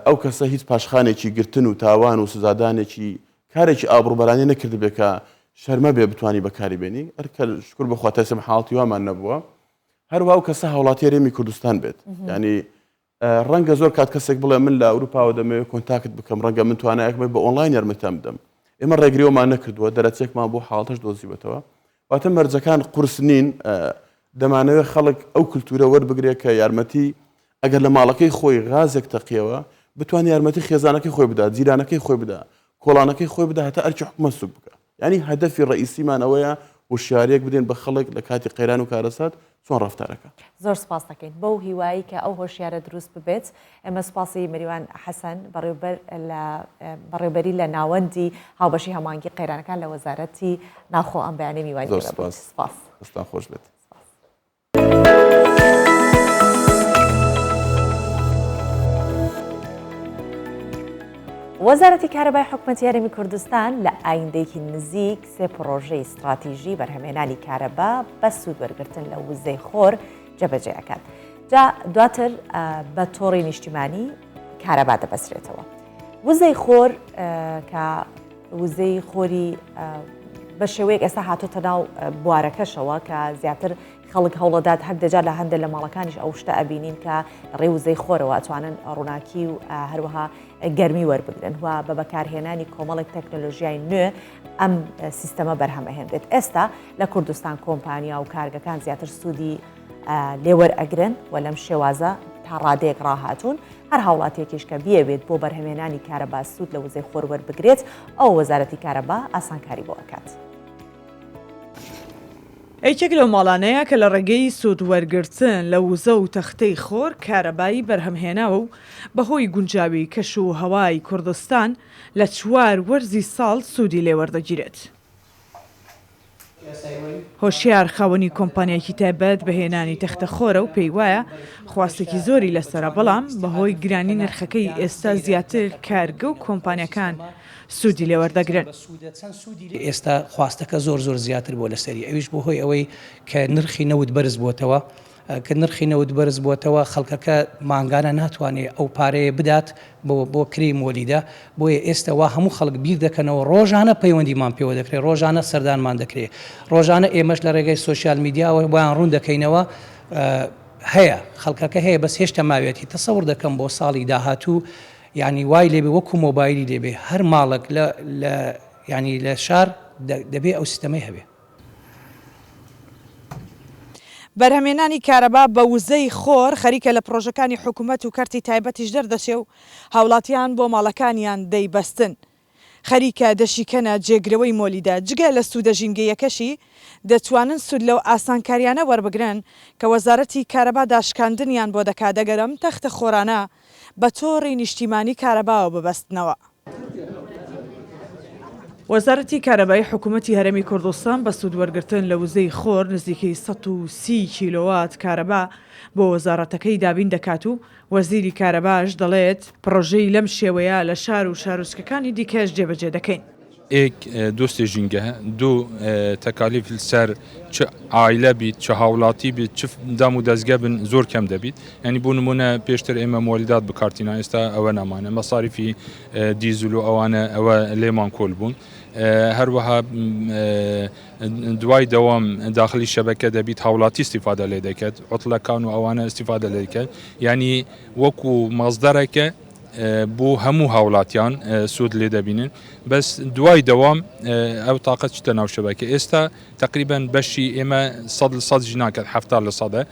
ئەو کەسە هیچ پاشخانێکی گرتن و تاوان و سزادانێکی کارێکی ئابڕوبەرانی نەکرد بێ کە شەرمە بێ بتوانی بەکاری بێنی هەرکە شکر بەخوا تەسم حاڵاتی وامان نەبووە هەروە ئەو کەسە هاوڵاتی هەرێمی کوردستان بێت ینی ڕەنگە زۆر کات کەسێک بڵێ من لە ئەوروپاوە دەمەوێت کۆنتاکت بکەم ڕەنگە من توانایەکمە بە ئۆنلاین یارمەتیان بدەم ئێمە ڕێگریەوەمان نەکردووە دەرەچێکمان بۆ حاڵەتەش دۆزیبێتەوە واتە مەرجەکان قورس نین دەمانەوێت خەڵک ئەو کولتورە وەربگرێت کە یارمەتی ئەگەر لە ماڵەکەی خۆی غازێک تەقیەوە بتوانێت یارمەتی خێزانەکەی خۆی بدات جیرانەکەی خۆی بدا کۆڵانەکەی خۆی بدا هەتا ئەرکی حکومە سوک بکە ینی هەدەفی ڕئیسیمان ئەوەیە وشیارەیەک بدەین بە خەڵک لە کاتی قەیران و کارەسات چۆن ڕەفتارەکە زۆر سپاس دەکەین بەو هیوایی کە ئەو هۆشیارە دروست ببێت ئێمە سپاسی مریوان حەسەن بەڕێوەبەری لە ناوەندی هاوبەشی هەمانگی قەیرانەکان لە وەزارەتی ناوخۆ ئەم بەیانەی میوانی سپاس دەستان خۆش بێت وەزارەتی کارەبای حکوومەتی هەرێمی کوردستان لە ئایندەیەکی نزیک سێ پرۆژەی استراتیژی بەرهەمهێنانی کارەبا بە سوود وەرگرتن لە وزەی خۆر جێبەجێەکان جا دواتر بە تۆڕی نیشتیمانی کارەبا دەبەسرێتەوە وزەی خۆر کە وزەی خۆری بە شێوەیەک ئێستا هاتۆتە ناو بوارەکەشەوە کە زیاتر خەڵک هەوڵەدات هەر دەجار لە هەندێک لە ماڵەکانیش ئەو شتە ئەبینین کە ڕێ وزەی خۆرەوە ئەتوانن ڕووناکی و هەروەها گەرمی وەربگرن و بە بەکارهێنانی کۆمەڵێک تەکنۆلۆژیای نوێ ئەم سیستەمە بەرهەمەهێنرێت ئێستا لە کوردستان کۆمپانیا و کارگەکان زیاتر سوودی لێوەرئەگرن و لەم شێوازە تا ڕادەیەک ڕاهاتوون هەر هاوڵاتێکیش کە بیەوێت بۆ بەرهەمهێنانی کارەبا سوود لە وزەی خۆر وەربگرێت ئەو وەزارەتی کارەبا ئاسانکاری بۆ ئەکات. یەکێک لەو ماڵانەیە کە لە ڕێگەی سوود وەرگرتن لە وزە و تەختەی خۆر کارەبایی بەرهەمهێناوە و بەهۆی گونجاوی کەش و هەوای کوردستان لە 4 وەرزی ساڵ سوودی لێوەردەگیرێت. هۆشیار خاوەنی کۆمپانیایەکی تایبەت بەهێنانی تەختە خۆرە و پێی وایە خواستێکی زۆری لەسرە بەڵام بەهۆی گرانی نرخەکەی ئێستا زیاتر کارگە و کۆمپانیەکان سوودی لێوەردەگرن. ئێستا خواستەکە زۆر زیاتر بۆ لەسەری ئەویش بۆ هۆی ئەوەی کە نرخی نەوت بەرز بووتەوە کە نرخی نەوت بەرز بووتەوە خەڵکەکە ماگانە ناتوانێت ئەو پارەیە بدات بۆ کری مۆلیدا بۆیە ئێستا وا هەموو خەڵک بیر دەکەنەوە ڕۆژانە پەیوەندیمان پێوە دەکرێت ڕۆژانە سەردانمان دەکرێت ڕۆژانە ئێمەش لە ڕێگەی سوۆسیال میدیاوە بۆیان ڕوون دەکەینەوە هەیە خەڵکەکە هەیە بەس هێشتا ماوێتی تەسەور دەکەم بۆ ساڵی داهاتوو یعنی وای لێبێ وەکو مۆبایلی لێبێ هەر ماڵک ینی لە شار دەبێ ئەو سیستەمەی هەبێ. بەرهەمهێنانی کارەبا بە وزەی خۆر خەریکە لە پرۆژەکانی حکوومەت و کارتی تایبەتیش دەردەچێ و هاوڵاتیان بۆ ماڵەکانیان دەیبەستن. خەریکە دەشیکەنە جێگرەوەی مۆلیدا جگە لە سوودە ژینگەیەکەشی دەتوانن سوود لەو ئاسانکاریانە وەربگرن کە وەزارەتی کارەبا داشکاندنیان بۆ دەکات دەگەرم تەختە خۆرانە بە تۆڕی نیشتیمانی کارەباوە ببەستنەوە. وەزارەتی کارەبایی حکوومەتی هەرێمی کوردستان بە سوود وەرگرتن لە وزەی خۆر نزیکەی 130 کیلۆوات کارەبا بۆ وەزارەتەکەی دابین دەکات و وەزیری کارەباش دەڵێت پرۆژەی لەم شێوەیە لە شار و شارۆچکەکانی دیکەش جێبەجێ دەکەین. ئێک دۆستێ ژینگەهە دوو تەکالیف سەر چ ئایلە بیت چه هاوڵاتی بیت چ دام و دەستگە بن زۆر کەم دەبیت ینی بوو نمونە پێشتر ئێمە مۆلیدات بکارتینا ئێستا ئەوە نامانە مەساریفی دیزل و ئەوانە ئەوە لێمان کۆل بوون هەروەها دوای دەوام داخلی شەبەکە دەبیت هاوڵاتی استیفادە لێ دەکەێت عوتڵەکان و ئەوانە استیفادە لێ دەکەێت ینی وەکو مەزدەرەکە بۆ هەموو هاوڵاتیان سوود لێ دەبینن بەس دوای دەوام ئەو تااقەت چتە ناو شەبەکە ئێستا تقریبان بەشی ئێمە 100% ژناکەت 70%.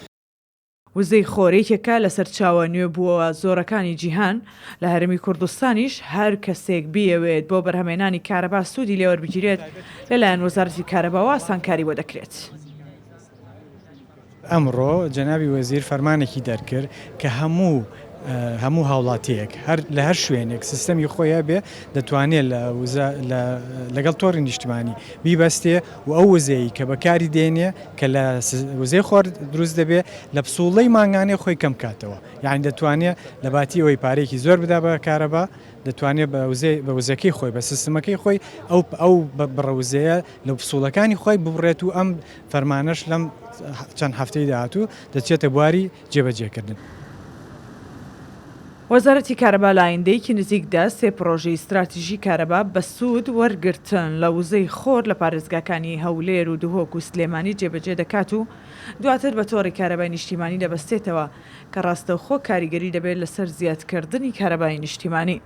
وزەی خۆرێکێکە لەسەر چاوە نوێ بووەوە زۆرەکانی جیهان لە هەرمی کوردستانیش هەر کەسێک بیەوێت بۆ بەرهەمێنانی کارەبا سوودی لێوەربگیرێت لەلایەن وەزارەتی کارەباوە ئاسانکاری بۆ دەکرێت. ئەمڕۆ جەنابی وەزیر فەرمانێکی دەرکرد کە هەموو هاوڵاتیەک لە هەر شوێنێک سیستەمی خۆیان بێ دەتوانێت لەگەڵ تۆڕی نیشتمانی بیبەستێ و ئەو وزەیە کە بەکاری دێنێ کە لە وزەی خۆر دروست دەبێ لە پسوڵەی ماگانێ خۆی کەم کاتەوە یعنی دەتوانێت لە باتی ئەوەی پارێکی زۆر بدا بە کارەبا دەتوانێت بە وزەکەی خۆی بە سیستمەکەی خۆی ئەو بڕەوزەیە لە پسوڵەکانی خۆی ببڕێت و ئەم فەرمانەش لەم چەند هەفتەی داهاتوو دەچێتە بواری جێبەجێکردن. وەزارەتی کارەبا لە ئایندەیەکی نزیکدا سێ پرۆژەی استراتیژی کارەبا بە سوود وەرگرتن لە وزەی خۆر لە پارێزگاکانی هەولێر و دهۆک و سلێمانی جێبەجێ دەکات و دواتر بە تۆڕی کارەبای نیشتیمانی دەبەستێتەوە کە ڕاستەوخۆ کاریگەری دەبێت لەسەر زیادکردنی کارەبای نیشتیمانی.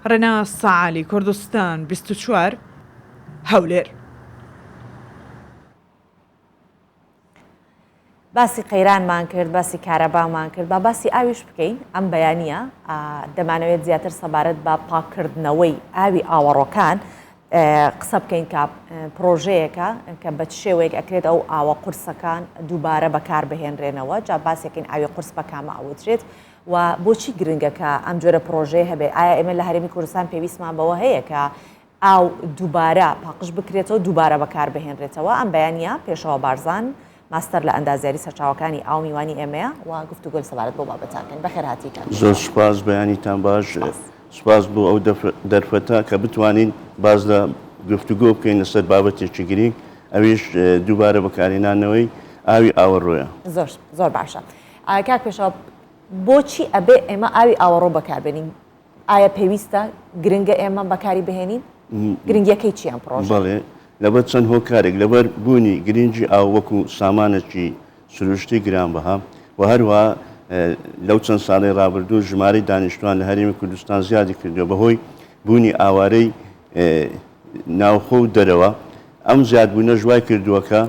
ڕێنا سەعالی کوردستان 24 هەولێر. باسی قەیرانمان کرد باسی کارەبامان کرد با باسی ئاویش بکەین ئەم بەیانیە دەمانەوێت زیاتر سەبارەت بە پاکردنەوەی ئاوی ئاوەڕۆکان قسە بکەین کە پرۆژەیەکە کە بە شێوەیەک ئەکرێت ئەو ئاوە قورسەکان دووبارە بەکار بهێنرێنەوە جا باسێکین ئاوی قورس بەکامە ئەوترێت و بۆچی گرنگەکە ئەم جۆرە پرۆژەیە هەبێ ئایا ئێمە لە هەرێمی کوردستان پێویستمان بەوە هەیە کە ئاو دووبارە پاقش بکرێتەوە دووبارە بەکار بهێنرێتەوە ئەم بەیانیە پێشەوە بارزان ماستەر لە ئەندازیاری سەرچاوەکانی ئاو میوانی ئێمەیە و گفتوگۆی سەبارەت بۆ بابەتاکەن بەخێر هاتیکەن. زۆر سوپاس بەیانیتان باش سوپاس بۆ ئەو دەرفەتە کە بتوانین باز لە گفتوگۆ بکەین لەسەر بابەتێکی گرنگ ئەویش دووبارە بەکارهێنانەوەی ئاوی ئاوەڕۆیە. زۆر باشە. کاک پێشەوە بۆچی ئەبێ ئێمە ئاوی ئاوەڕۆ بەکاربێنین؟ ئایا پێویستە گرنگە ئێمە بەکاری بهێنین؟ گرنگیەکەی چیان پرۆژە؟ بەڵێ لەبەر چەند هۆکارێک لەبەر بوونی گرنگی ئاو وەکو سامانێکی سروشتی گرانبەها و هەروە لەو چەند ساڵی ڕابردوو ژمارەی دانیشتوان لە هەرێمی کوردستان زیادی کردووە بەهۆی بوونی ئاوارەی ناوخۆ و دەرەوە ئەم زیادبوونە ژوای کردووەکە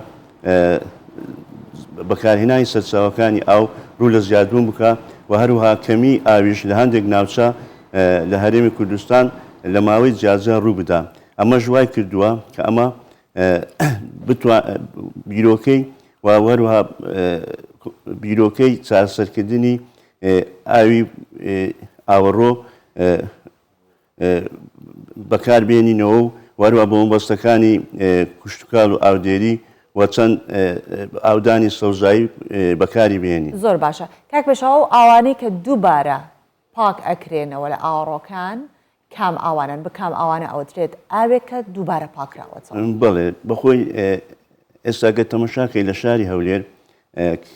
بەکارهێنانی سەرچاوەکانی ئاو ڕوو لە زیادبوون بکە و هەروها کەمی ئاویش لە هەندێک ناوچە لە هەرێمی کوردستان لە ماوەی جیاجە ڕوو بدا. ئەمە ژوای کردووە کە ئەمە بیرۆکەی و وەروها بیرۆکەی چارەسەرکردنی ئاوی ئاوەڕۆ بەکاربێنینەوە و وەروە بە مەبەستەکانی کوشتتوکاڵ و ئاودێری و چەند ئاودانی سەوزایی بەکاری بێنی. زۆر باشە. کاک پێشەوە ئاوانەی کە دووبارە پاک ئەکرێنەوە لە ئاوەڕۆکان کام ئاوانن بکام ئاوانە ئەوترێت ئاوێکە دووبارە پاکراوەتەوە. بڵێ بەخۆی ئێستاگە تەمەشاکەی لە شاری هەولێر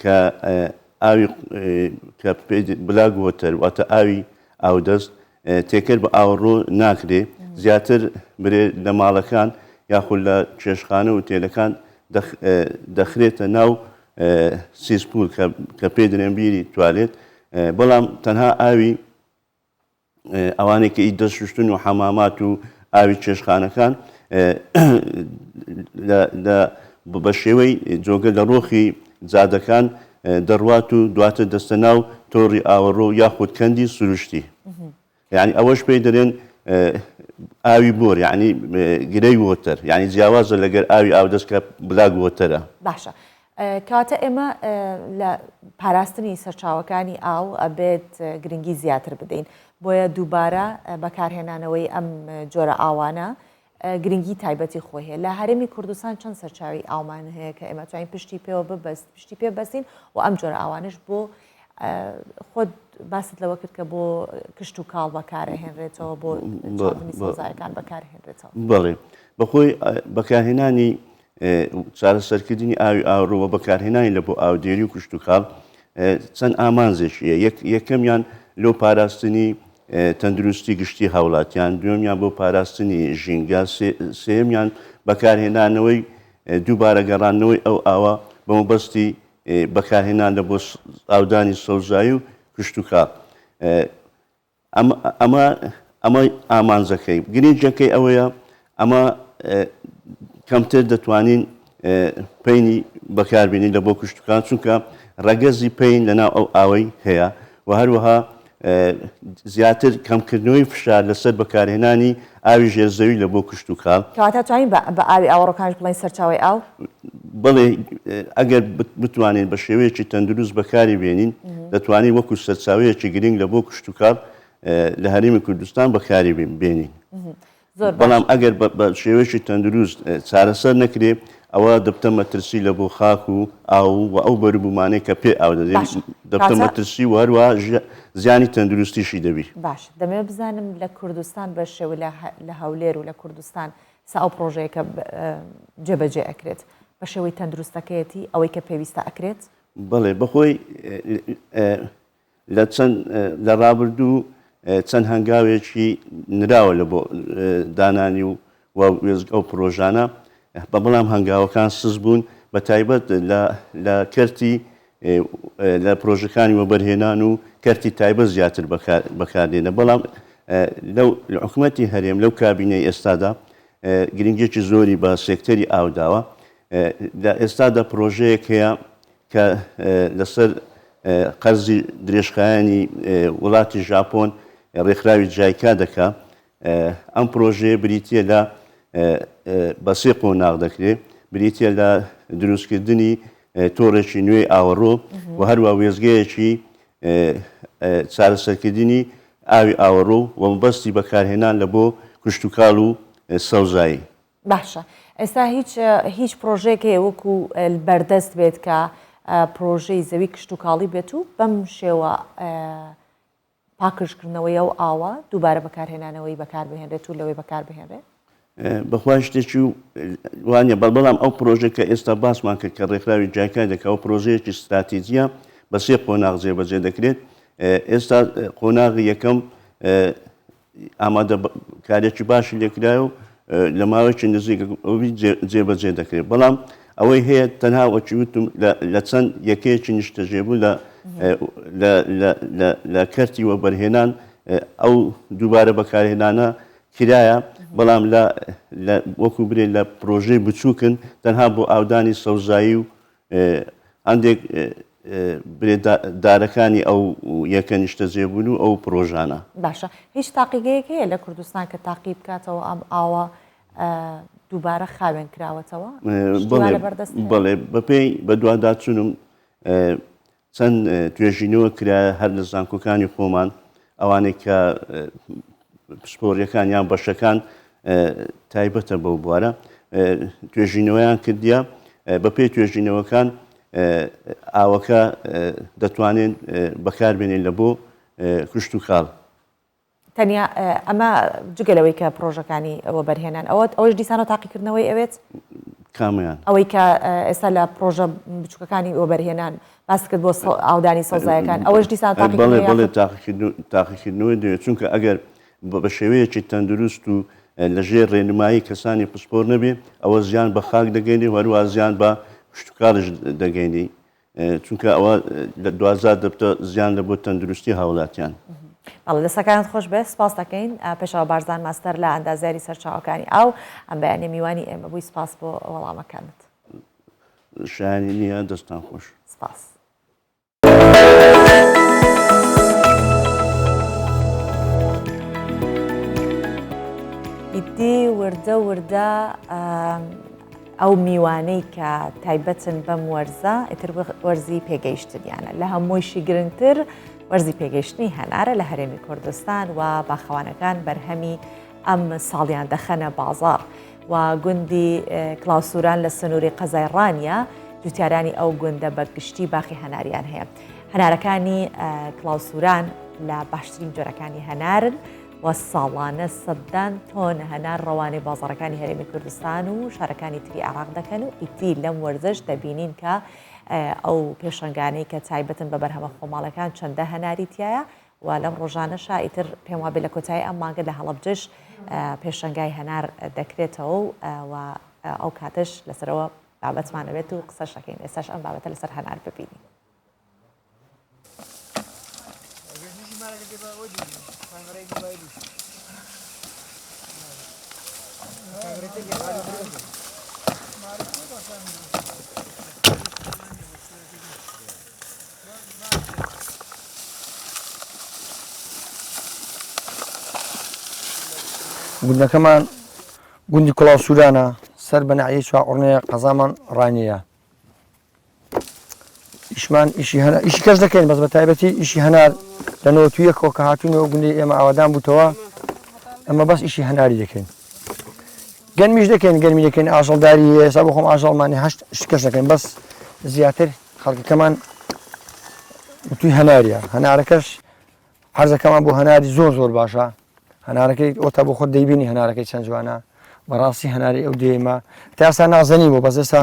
کە ئاوی کە بلاگوتەر واتە ئاوی ئاودەست تێکرد بە ئاوەڕۆ ناکرێ زیاتر برێ لە ماڵەکان یاخود لە کێشخانە و تێلەکان دەخرێتە ناو سیسپول کە پێ دەنێن بیری توالێت بەڵام تەنها ئاوی ئەوانێکی دەستشتن و حەمامات و ئاوی چێشخانەکان بە شێوەی جۆگە لە ڕۆخی جادەکان دەڕوات و دواتر دەستە ناو تۆڕی ئاوەڕۆ یاخود کەندی سروشتی. یعنی ئەوەش پێی دەرێن ئاوی بۆر یعنی گرەی وۆتەر یعنی جیاوازە لەگەر ئاوی ئاودەست کە بلاگ وۆتەرە. باشە. کاتە ئێمە لە پاراستنی سەرچاوەکانی ئاو ئەبێت گرنگی زیاتر بدەین بۆیە دووبارە بەکارهێنانەوەی ئەم جۆرە ئاوانە گرنگی تایبەتی خۆی هەیە. لە هەرێمی کوردستان چەند سەرچاوی ئاومان هەیە کە ئێمە توانین پشتی پێوە پشتی پێ بەستین و ئەم جۆرە ئاوانش بۆ خۆ باست لەوە کرد کە بۆ کشت و کاڵ بەکارهێنرێتەوە بۆ چاودنی سۆزایەکان بەکارهێنرێتەوە. بەڵێ بەخۆی بەکارهێنانی چارەسەرکردنی ئاوی ئاوڕۆوە بەکارهێنانی لە بۆ ئاودێری و کشت و کاڵ چەند ئامانزێکیە. یەکەمیان لۆ پاراستنی تەندروستی گشتی هاوڵاتیان، دوێمیان بۆ پاراستنی ژینگە، سێمیان بەکارهێنانەوەی دووبارە گەڕانەوەی ئەو ئاوە بە مەبەستی بەکارهێنان لە بۆ ئاودانی سەوزایی و کشت و کاڵ. ئەمە ئامانزەکەی گرنگەکەی ئەوەیە ئەمە کەمتر دەتوانین پەینی بەکاربیێنین لە بۆ کشت و کاڵ، چونکە ڕەگەزی پەین لەناو ئەو ئاوەی هەیە و هەروەها زیاتر کەمکردنەوەی فشار لەسەر بەکارهێنانی ئاوی ژێرزەوی لە بۆ کشت و کاڵ. کەواتە توانین بە ئاوی ئاوەڕۆکانش بڵین سەرچاوی ئاو؟ بڵێ ئەگەر بتوانین بە شێوەیەکی تەندروست بەکاری بێنین دەتوانین وەکو سەرچاوەیەکی گرنگ لە بۆ کشت و کاڵ لە هەرێمی کوردستان بەکاری بێنین. بەڵام ئەگەر بە شێوەیەکی تەندروست چارەسەر نەکرێ ئەوە دەبتە مەترسی لە بۆ خاک و ئاو و ئەو بەروبوومانەی کە پێ ئاو دەدەێت دەبتە مەترسی و هەروە زیانی تەندروستیشی دەبی. باش دەمەوێت بزانم لە کوردستان بە شێوە لە هەولێر و لە کوردستان سا ئەو پرۆژەیەکە جێبەجێ ئەکرێت بە شێوەی تەندروستەکەیەتی ئەوەی کە پێویستە ئەکرێت؟ بڵێ بەخۆی لە ڕابردوو چەند هەنگاوێکی نراوە لە بۆ دانانی و ئەو پرۆژانە بەڵام هەنگاوەکان سز بوون بە تایبەت لە کەرتی لە پرۆژەکانی وەبەرهێنان و کەرتی تایبەت زیاتر بەکاردێنە. بەڵام لەو حکوومەتی هەرێم لەو کابینەی ئێستادا گرنگێکی زۆری بە سێکتەری ئاوداوە. لە ئێستادا پرۆژەیەک هەیە کە لەسەر قەرزی درێژخایانی وڵاتی ژاپۆن ڕێکخراوی جایکا دەکا. ئەم پرۆژەیە بریتە لە بە سێ قۆناغ دەکرێت، بریتە لە دروستکردنی تۆڕێکی نوێی ئاوەڕۆ و هەروە وێزگەیەکی چارەسەرکردنی ئاوی ئاوەڕۆ و مەبەستی بەکارهێنان لە بۆ کشت و کاڵ و سەوزایی. باشە ئێستا هیچ پرۆژێکێ وەکو بەردەست بێت کە پرۆژەی زەوی کشت و کاڵی بێت و بەم شێوە پاکشکردنەوەی ئەو ئاوە دووبارە بەکارهێنانەوەی بەکاربهێنرێت و لەوەی بەکاربهێنرێت؟ بەخوا شتێکی وانە بەڵام ئەو پرۆژە کە ئێستا باسمان کرد کە ڕێکخراوی جایکا دەکا و پرۆژەیەکی استراتیجیە بە سێ قۆناغ جێبەجێ دەکرێت. ئێستا قۆناغی یەکەم ئامادەکاریەکی باشی لێکرایە و لە ماوەیەکی نزیک جێبەجێ دەکرێت. بەڵام ئەوەی هەیە تەنها وەکی وتم لە چەند یەکەیەکی نیشتەجێبوو لە کەرتی وەبەرهێنان ئەو دووبارە بەکارهێنانە کرایە، بەڵام وەکو برێ لە پرۆژەی بچووکن تەنها بۆ ئاودانی سەوزایی و هەندێک برێدارەکانی ئەو یەکە نیشتە جێبوون و ئەو پرۆژانە. باشە هیچ تاقیگەیەک هەیە لە کوردستان کە تاقی بکاتەوە ئەم ئاوە دووبارە خاوێن کراوەتەوە؟ بڵێ بەپێی بە دوواداچوونم چەند توێژینەوە کرایە هەر لە زانکۆکانی خۆمان ئەوانەی کە پسپۆڕیەکان یان بەشەکان تایبەتە بەو بوارە توێژینەوەیان کردیە. بەپێی توێژینەوەکان ئاوەکە دەتوانێت بەکاربێنێن لە بۆ کشت و کاڵ. تەنیا ئەمە جگەلەوەی کە پرۆژەکانی ئەوە بەرهێنان ئەوەش دیسانە تاقیکردنەوەی ئەوێت؟ کامیان ئەوەی کە ئێستا لە پرۆژە بچووکەکانی ئەوە بەرهێنان باس کرد بۆ ئاودانی سەوزایەکان ئەوەش دیسان بڵێ تاقیکردنەوەی دەوێت، چونکە ئەگەر بە شێوەیەکی تەندروست و لەژێر ڕێنمایی کەسانی پسپۆر نەبێ ئەوە زیان بە خاک دەگەینی هەروە زیان بە کشت و کاڵش دەگەینی، چونکە ئەوە لە دوازار دەبتە زیان لە بۆ تەندروستی هاوڵاتیان. بەڵێ دەستەکانت خۆش بێ سپاس دەکەین پێشەوە بارزان ماستەر لە ئەندازیاری سەرچاوەکانی ئاو ئەم بەیانێ میوانی ئێمە بووی سپاس بۆ وەڵامەکانت. شایانی نییە دەستان خۆش. سپاس. ئیدی وردە ئەو میوانەی کە تایبەتن بەم وەرزە ئیتر وەرزی پێگەیشتنیانە لە هەموویشی گرنگتر وەرزی پێگەیشتنی هەنارە لە هەرێمی کوردستان و باخەوانەکان بەرهەمی ئەم ساڵیان دەخەنە بازار و گوندی کلااوسوران لە سنووری قەزای ڕانیە جوتیارانی ئەو گوندە بە گشتی باخی هەناریان هەیە. هەنارەکانی کلااوسوران لە باشترین جۆرەکانی هەنارن و ساڵانە سەدان تۆن هەنار ڕەوانەی بازاڕەکانی هەرێمی کوردستان و شارەکانی تری عراق دەکەن و ئیتی لەم وەرزش دەبینین کە ئەو پێشنگانەی کە تایبەتن بە بەرهەمە خۆماڵەکان چەندە هەناری تایە و لەم ڕۆژانەشا ئیتر پێم وابێ لە کۆتایی ئەم مانگە لە هەڵەبجەش پێشنگای هەنار دەکرێتەوە و ئەو کاتش لەسەرەوە بابەتمانەوێت و قسە شەکەین ئێستاش ئەم بابەتە لەسەر هەنار ببینی. گوندەکەمان گوندی کڵاوسورانە سەر بە نەعیە چاقڕنەیە قەزامان ڕانیە ئیشمان ئیشی کەس دەکەین بەس بە تایبەتی ئیشی هەنار لە نەوەتویەکەوە کە هاتوونەوە گوندی ئێمە ئاوادان بووتەوە ئەمە بەس ئیشی هەناری دەکەین گەرمیش دەکەین گەرمی دەکەین ئاژەڵداری ئێستا بۆ خۆم ئاژەڵمانی هەشت کەس دەکەین بەس زیاتر خەڵکەکەمان توی هەناریە هەنارەکەش حەرزەکەمان بۆ هەناری زۆر زۆر باشە هەنارەکەی ئۆتا بۆ خۆت دەیبینی هەنارەکەی چەند جوانە بەڕاستی هەناری ئەو دێمە تا ئێستا نازەنی بۆ بەس ئێستا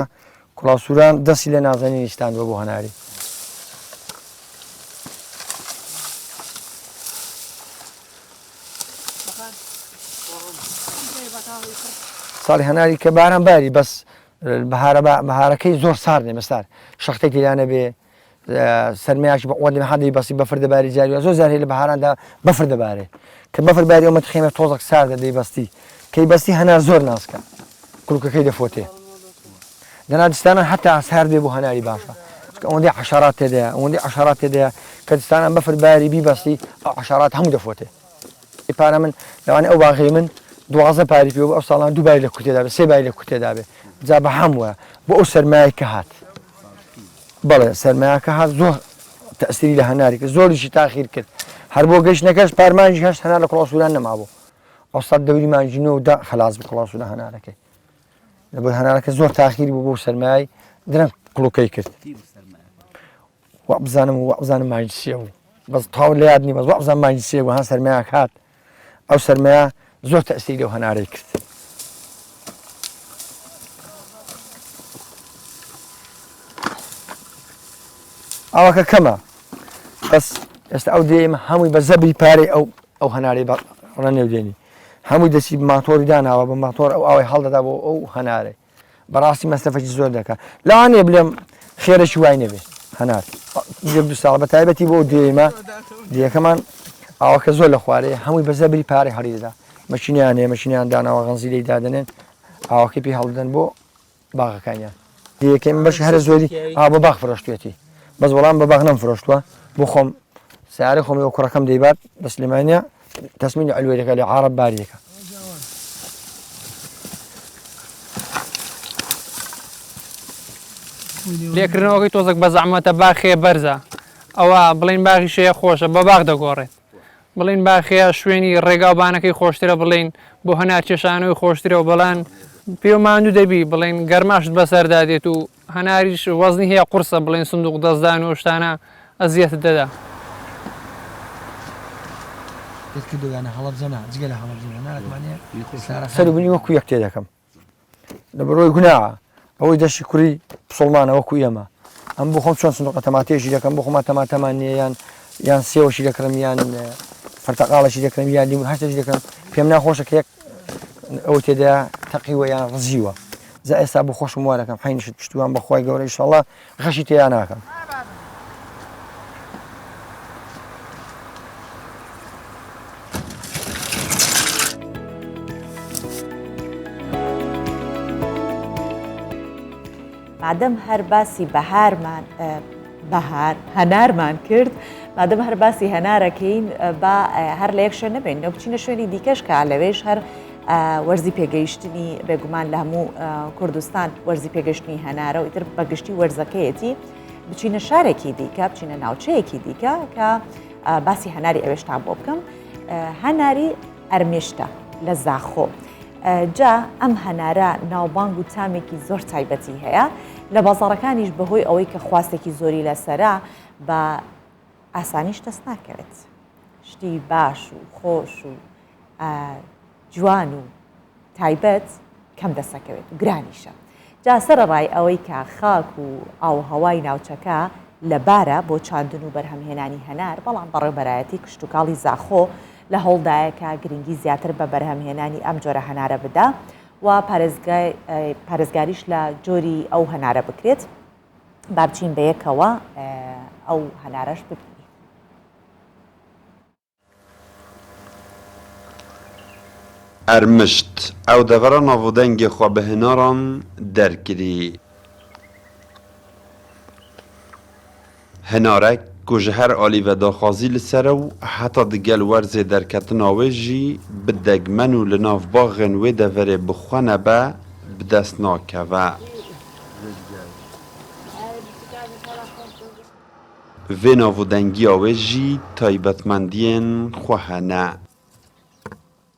کڵاوسوران دەستی لە نازەنی نیشتاندووە بۆ هەناری ساڵی هەناری کە باران باری بەس بەهارەکەی زۆر ساردێ مەستار شەختێک تیرانە بێ سەرمایاکی بە قوڵی حەدی بەسی بەفر دەباری جاری زۆر زار هەیە لە بەهاراندا بەفر دەبارێ کە بەفر باری ئەومە تخێمە تۆزێک ساردە دەیبەستی کەی بەستی هەنار زۆر ناسکە کولکەکەی دەفۆتێ لەنا دستانە هەتا سار بێ بۆ هەناری باشە ئەوەندەی حەشەرات تێدایە ئەوەندەی حەشەرات تێدایە کە دستانە بەفر باری بیبەستی ئەو حەشەرات هەموو دەفۆتێ پارە من لەوانەیە ئەو باغی من 12 پاری پێ ئەو ساڵان دوو باری لە کوتێدا بێ سێ باری لە کوتێدا بێ جا بە هەمووە بۆ ئەو سەرمایە کە هات بەڵێ سەرمایەکە هات زۆر تەسیری لە هەناری کرد زۆریشی تاخیر کرد هەر بۆ گەشتنەکەش پارمانجی هەشت هەنار لە کڵاوسوران نەمابوو ئەو سەد دەوری مانجینەوەدا خلاص بوو کڵاوسورە هەنارەکەی لەبەر هەنارەکە زۆر تاخیر بوو بۆ سەرمایە درەنگ قڵوکەی کرد وا بزانم مانجی سێ بوو بەس تاو لە یاد نی بەس وا بزانم مانجی سێ بوو هەن سەرمایە هات ئەو سەرمایە زۆر تەسیری لەو هەنارەی کرد ئەوەکە کەمە بەس ئێستا ئەو دێمە هەمووی بە زەبری پارەی ئەو هەنارەی ڕەنێودێنی هەمووی دەچی ماتۆری داناوە بە ماتۆر ئەو ئاوی هەڵدەدا بۆ ئەو هەنارەی بەڕاستی مەسلەفەکی زۆر دەکات لەوانەیە بڵێم خێرەی وای نەبێ هەنار دو ساڵ بە تایبەتی بۆ دێمە دیەکەمان ئاوەکە زۆر لە خوارەیە هەمووی بە زەبری پارەی هەڵیدەدا مەشینیان هەیە مەشینیان داناوە غەنزیلەی دادنێن ئاوەکەی پێی هەڵدەن بۆ باغەکانیان دیەکەم بەش هەرە زۆری بە باغ فرۆشتوێتی بەس وەڵام بە باغ نەمفرۆشتووە بۆ خۆم سیارە خۆمی ئەو کوڕەکەم دەیبات بە سلێمانیا تەسمینی ئەلوێرەکە لە عارەب باری دەکات لێکردنەوەکەی تۆزێک بە زەحمەتە باخێ بەرزە ئەوە بڵین باغی شەیە خۆشە بە باغ دەگۆڕێت بڵین باخەیە شوێنی ڕێگاوبانەکەی خۆشترە بڵین بۆ هەنار کێشانەوەی خۆشترە و بەڵان پێوماندوو دەبی بڵین گەرماشت بەسەردا دێت و هەناریش وەزنی هەیە قورسە بڵین سندوق دەستدان و شتانە ئەزیەت دەدا سەر بنی وەکو یەک تێ دەکەم لە بەرۆی گوناعە ئەوەی دەشی کوڕی پسڵمانە وەکو ئێمە ئەم بۆ خۆم چۆن سندوق تەماتێژی دەکەم بۆ خۆما تەماتەمان نییە یان سێوەشی دەکڕم یان فەرتەقاڵەشی دەکەم یان لیمون هەشتەشی دەکەم پێم ناخۆشە کە یەک ئەوە تێدا تەقیوە یان ڕزیوە زە ئێستا بۆ خۆشم وا دەکەم حینشت پشتوان بەخوای گەورە ئینشەڵڵا غەشی تێیان ناکەم مادەم هەر باسی هەنارمان کرد مادەم هەر باسی هەنارەکەین بە هەر لە یەک شوێن نەبێن لە بچینە شوێنی دیکەش کە لەوێش هەر وەرزی پێگەیشتنی بێگومان لە هەموو کوردستان وەرزی پێگەشتنی هەنارە و ئیتر بەگشتی وەرزەکەیەتی بچینە شارێکی دیکە بچینە ناوچەیەکی دیکە کە باسی هەناری ئەوێشتا بۆ بکەم هەناری ئەرمێشتە لە زاخۆ جا ئەم هەنارە ناوبانگ و تامێکی زۆر تایبەتی هەیە لە بازاڕەکانیش بەهۆی ئەوەی کە خواستێکی زۆری لەسەرا بە ئاسانیش دەست ناکەوێت شتی باش و خۆش و جوان و تایبەت کەم دەسەکەوێت و گرانیشە جا سەرڕای ئەوەی کە خاک و ئاوهەوای ناوچەکە لەبارە بۆ چاندن و بەرهەمهێنانی هەنار بەڵام بەڕێوبەرایەتی کشتتوکاڵی زاخۆ لە هەوڵدایەکە گرنگی زیاتر بە بەرهەمهێنانی ئەم جۆرە هەنارە بدا و پارێزگاریش لە جۆری ئەو هەنارە بکرێت با بچین بەیەکەوە ئەو هەنارەش ببینی. ئەرمشت ئەو دەڤەرە ناڤۆدەنگی خوا بە هێناڕان دەرکری هەنارێک ku ji her alî ve daxwazî li ser ew heta digel werzê derketina wê jî bi degmen û li nav baxên wê deverê bixwe nebe bi dest nakeve. Vê navûdengiya wê jî taybetmendiyên xwe hene.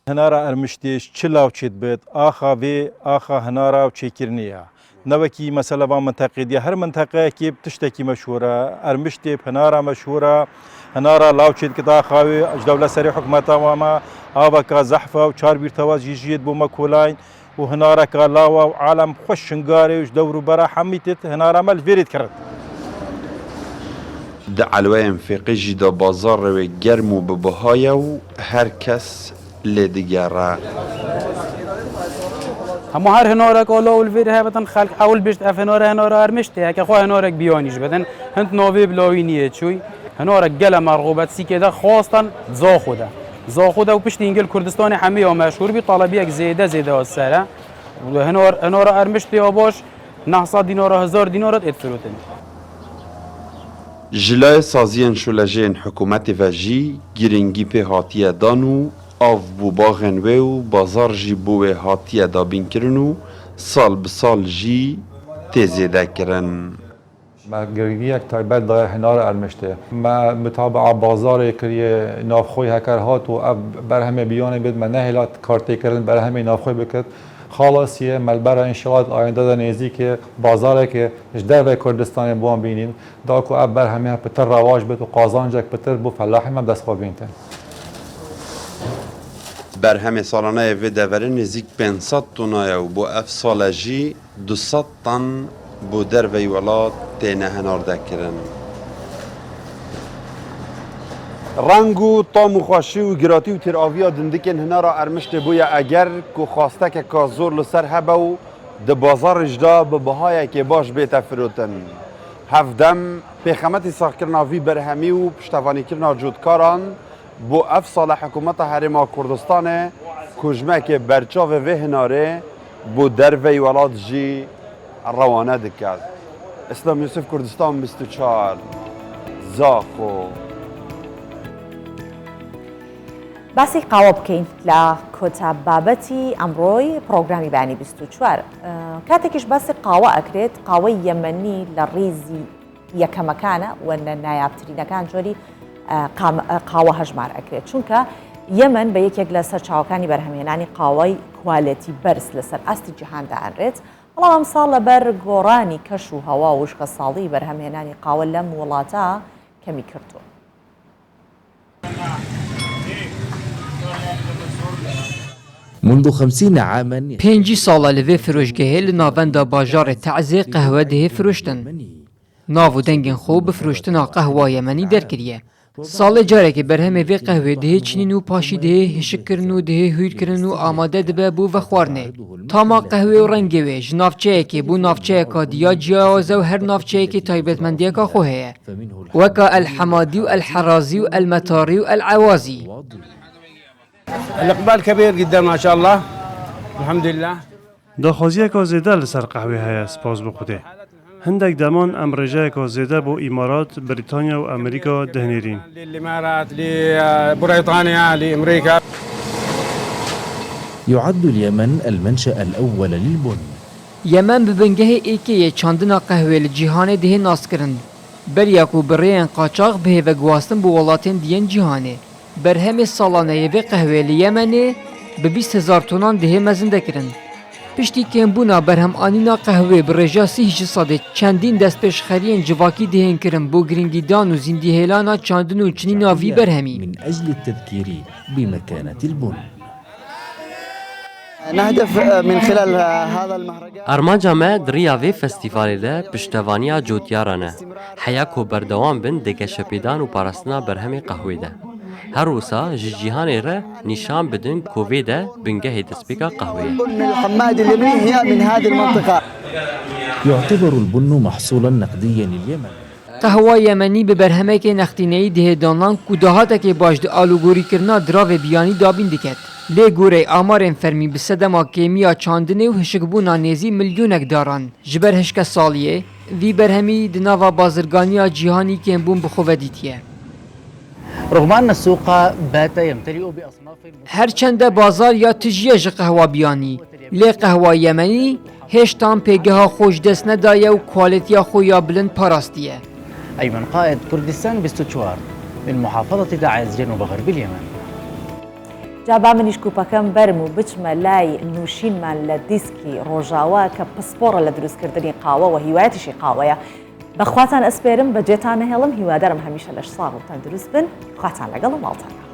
هەنارە ئەرمشتێش چ لاوچێت بێت ئاخا vê ئاخا هەنارا و çêkiriniya nevekî meselevan menteqîdiye her menteqeyekê tiştekî meşhûr e ermiştê henara meşhûr e henara lavçêt ki daxa wê ji dewlet serê hikûmeta wan me aveka zehfa û çar bîr tewaz jî jiyê bû me kolayîn û hinareka lawa û alem xweş şingarê ji dewr û bera hemî tê henara me li vêrê dikirin. Di elweyên fêqî jî da bazarê wê germ û bibiha ye û her kes lê digere. همو هر هنارك الله والفير هبتن خلق حاول بيشت اف هنار ارمشت هيك اخو هنارك بيانيش بدن هنت نوفي بلاوينيه شوي هنارك جل مرغوبات سي كده خاصه زاخوده وبشت انجل كردستان حميه مشهور بي طلبيك زياده السنه هنار ارمشت يا باش 900 دينار 1000 دينار اتفروتن جلای سازیان شولجین حکومت و جی گرنگی په هاتیه دانو آف بو باغن و و بازار جی بو هاتیه دابین کرن و سال به سال جی تزیده کرن. ما گرنگی تایبت دای هنار ارمشته ما متابع بازار کریه نافخوی هکر هات و بر همه بیان بید من نهلات کارتی کردن بر همه نافخوی بکرد خلاصیه ملبر انشاءات آینده در نزدیک بازاره که در و کردستان بوان بینیم دا کو اب بر همه پتر رواج بید و قازانجک پتر بو فلاحی هم دست خواب بینتن. بر همه سالانه و دوره نزدیک 500 تونای و بو اف سال جی 200 تن بو در و ولات تینه هنارده کرن. رنگ و طعم و خوشی و گراتی و تراویا دندکن هنارا ارمشت بویا اگر که خواسته که کازور لسر هبه و ده بازار اجدا به بهای که باش بیت فروتن. هفدم پیخمتی ساخ کرنا وی برهمی و پشتوانی کرنا جودکاران بو اف سال حکومت حرما کردستان کجمه که برچاو و هناره بو در وی ولاد جی روانه دکد. اسلام یوسف کردستان 24 زاخو باسی قاوە بکەین لە کۆتا بابەتی ئەمڕۆی پرۆگرامی بانی 24 کاتێکیش باسی قاوە ئەکرێت قاوەی یەمەنی لە ڕیزی یەکەمەکانە و نایابترینەکان جۆری قاوە هەژمار ئەکرێت چونکە یەمەن بە یەکێک لە سەرچاوەکانی بەرهەمهێنانی قاوەی کوالەتی بەرز لەسەر ئاستی جیهاندا ئەنرێت بەڵام ئەم ساڵ لەبەر گۆڕانی کەش و هەوا و وشکە ساڵی بەرهەمهێنانی قاوە لەم وڵاتە کەمی کردووە. منذ 50 عاما 5 ساڵە لەوێ فرۆشگەهەیە لە ناوەندا باژارێ تەعزێ قەهوە دەهێ فرۆشتن. ناو و دەنگên خۆ bi فرۆشتنا قەهوا یەمەنی دەرکردیە. ساڵێ جارێکی بەرهەمێ vê qehwê dihê çînin û paşî dihê hişikkirin û dihê hûrkirin û amade dibe bû vexwarinê. Tama qehwê û rengê wê ji navçeyekê bû navçeyeka diya ciyaze û her navçeyekê taybetmendiyeka xwe heye. Weka el Hemadî û el Herazî û el Metarî û el Ewazî. الاقبال كبير جدا ما شاء الله الحمد لله. داخوازیەکە زێدە لەسەر قەهوێ هەیە سپاس بۆ خودێ. هەندێک دەمان ئەم ڕێژەیەکە زێدە بۆ ئیمارات، بریتانیا و ئەمریکا دەهێنێرین. للإمارات لبريطانيا لأمريكا. يعد اليمن المنشأ الأول للبن. يمن ببنگهê êkeyê çandina qehwê li cîhanê dihê naskirin. Beriya ku bi rêyên qaçax bihê vegwastin bi welatên diyên cîhanê. Berhemê salaneyê vê qehwê li Yemenê bi 20,000 tonan dihê mezin dekirin. پشتی کمبونا برهمانینا قهوه برژا 30 ساده چندین دست پیشخرین جواکی دهن کرن بو گرینگی دان و زندی هیلانا چاندن و چنین ناوی برهمی من أجل التذكير بمكانة البن. نهدف من خلال هذا المهرجان ارمانجا ما دريا في فستيفال ده بشتوانيا جوتيارانه حياكو بردوام بن دگه شپیدان و پارستنا برهمی قهوه ده هر وسا جيهان ره نشان بدن كوفي ده بنگه دسبيكا قهوه البن الحمادي اليمني هي من هذه المنطقة. يعتبر البن محصولا نقديا لليمن. قهوه یمنی به برهمه که نختینهی دهدانان کودهاته که باش ده آلوگوری کرنا دراو بیانی دابین دکت. لی گوره آمارن فرمی به صدما کیمیا چاندنه و هشکبونا نیزی میلیونک داران. جبر هشک سالیه وی برهمی دناوا بازرگانیا جیهانی که بون بخواه دیتیه. رغم أن السوق بات يمتلئ بأصناف هرچند بازار یا تجیه قهوه بیانی لی قهوه یمنی هشتان پیگه ها خوش دست ندایه و کوالیتیا خویا بلند پاراستیه. أيمن قائد كردستان بستوچوار من محافظة تعز جنوب غرب اليمن. جابا منیش کوپەکەم بەرم و بچمە لای نووشینمان لە دیسکی ڕۆژاوا کە پسپۆڕە لە دروستکردنی قاوە و هیوایەتیشی قاوەیە بەخواتان ئەسپێرم بە جێتان نەهێڵم هیوادارم هەمیشە لەش ساغ و تەندروست بن خواتان لەگەڵ و ماڵتان.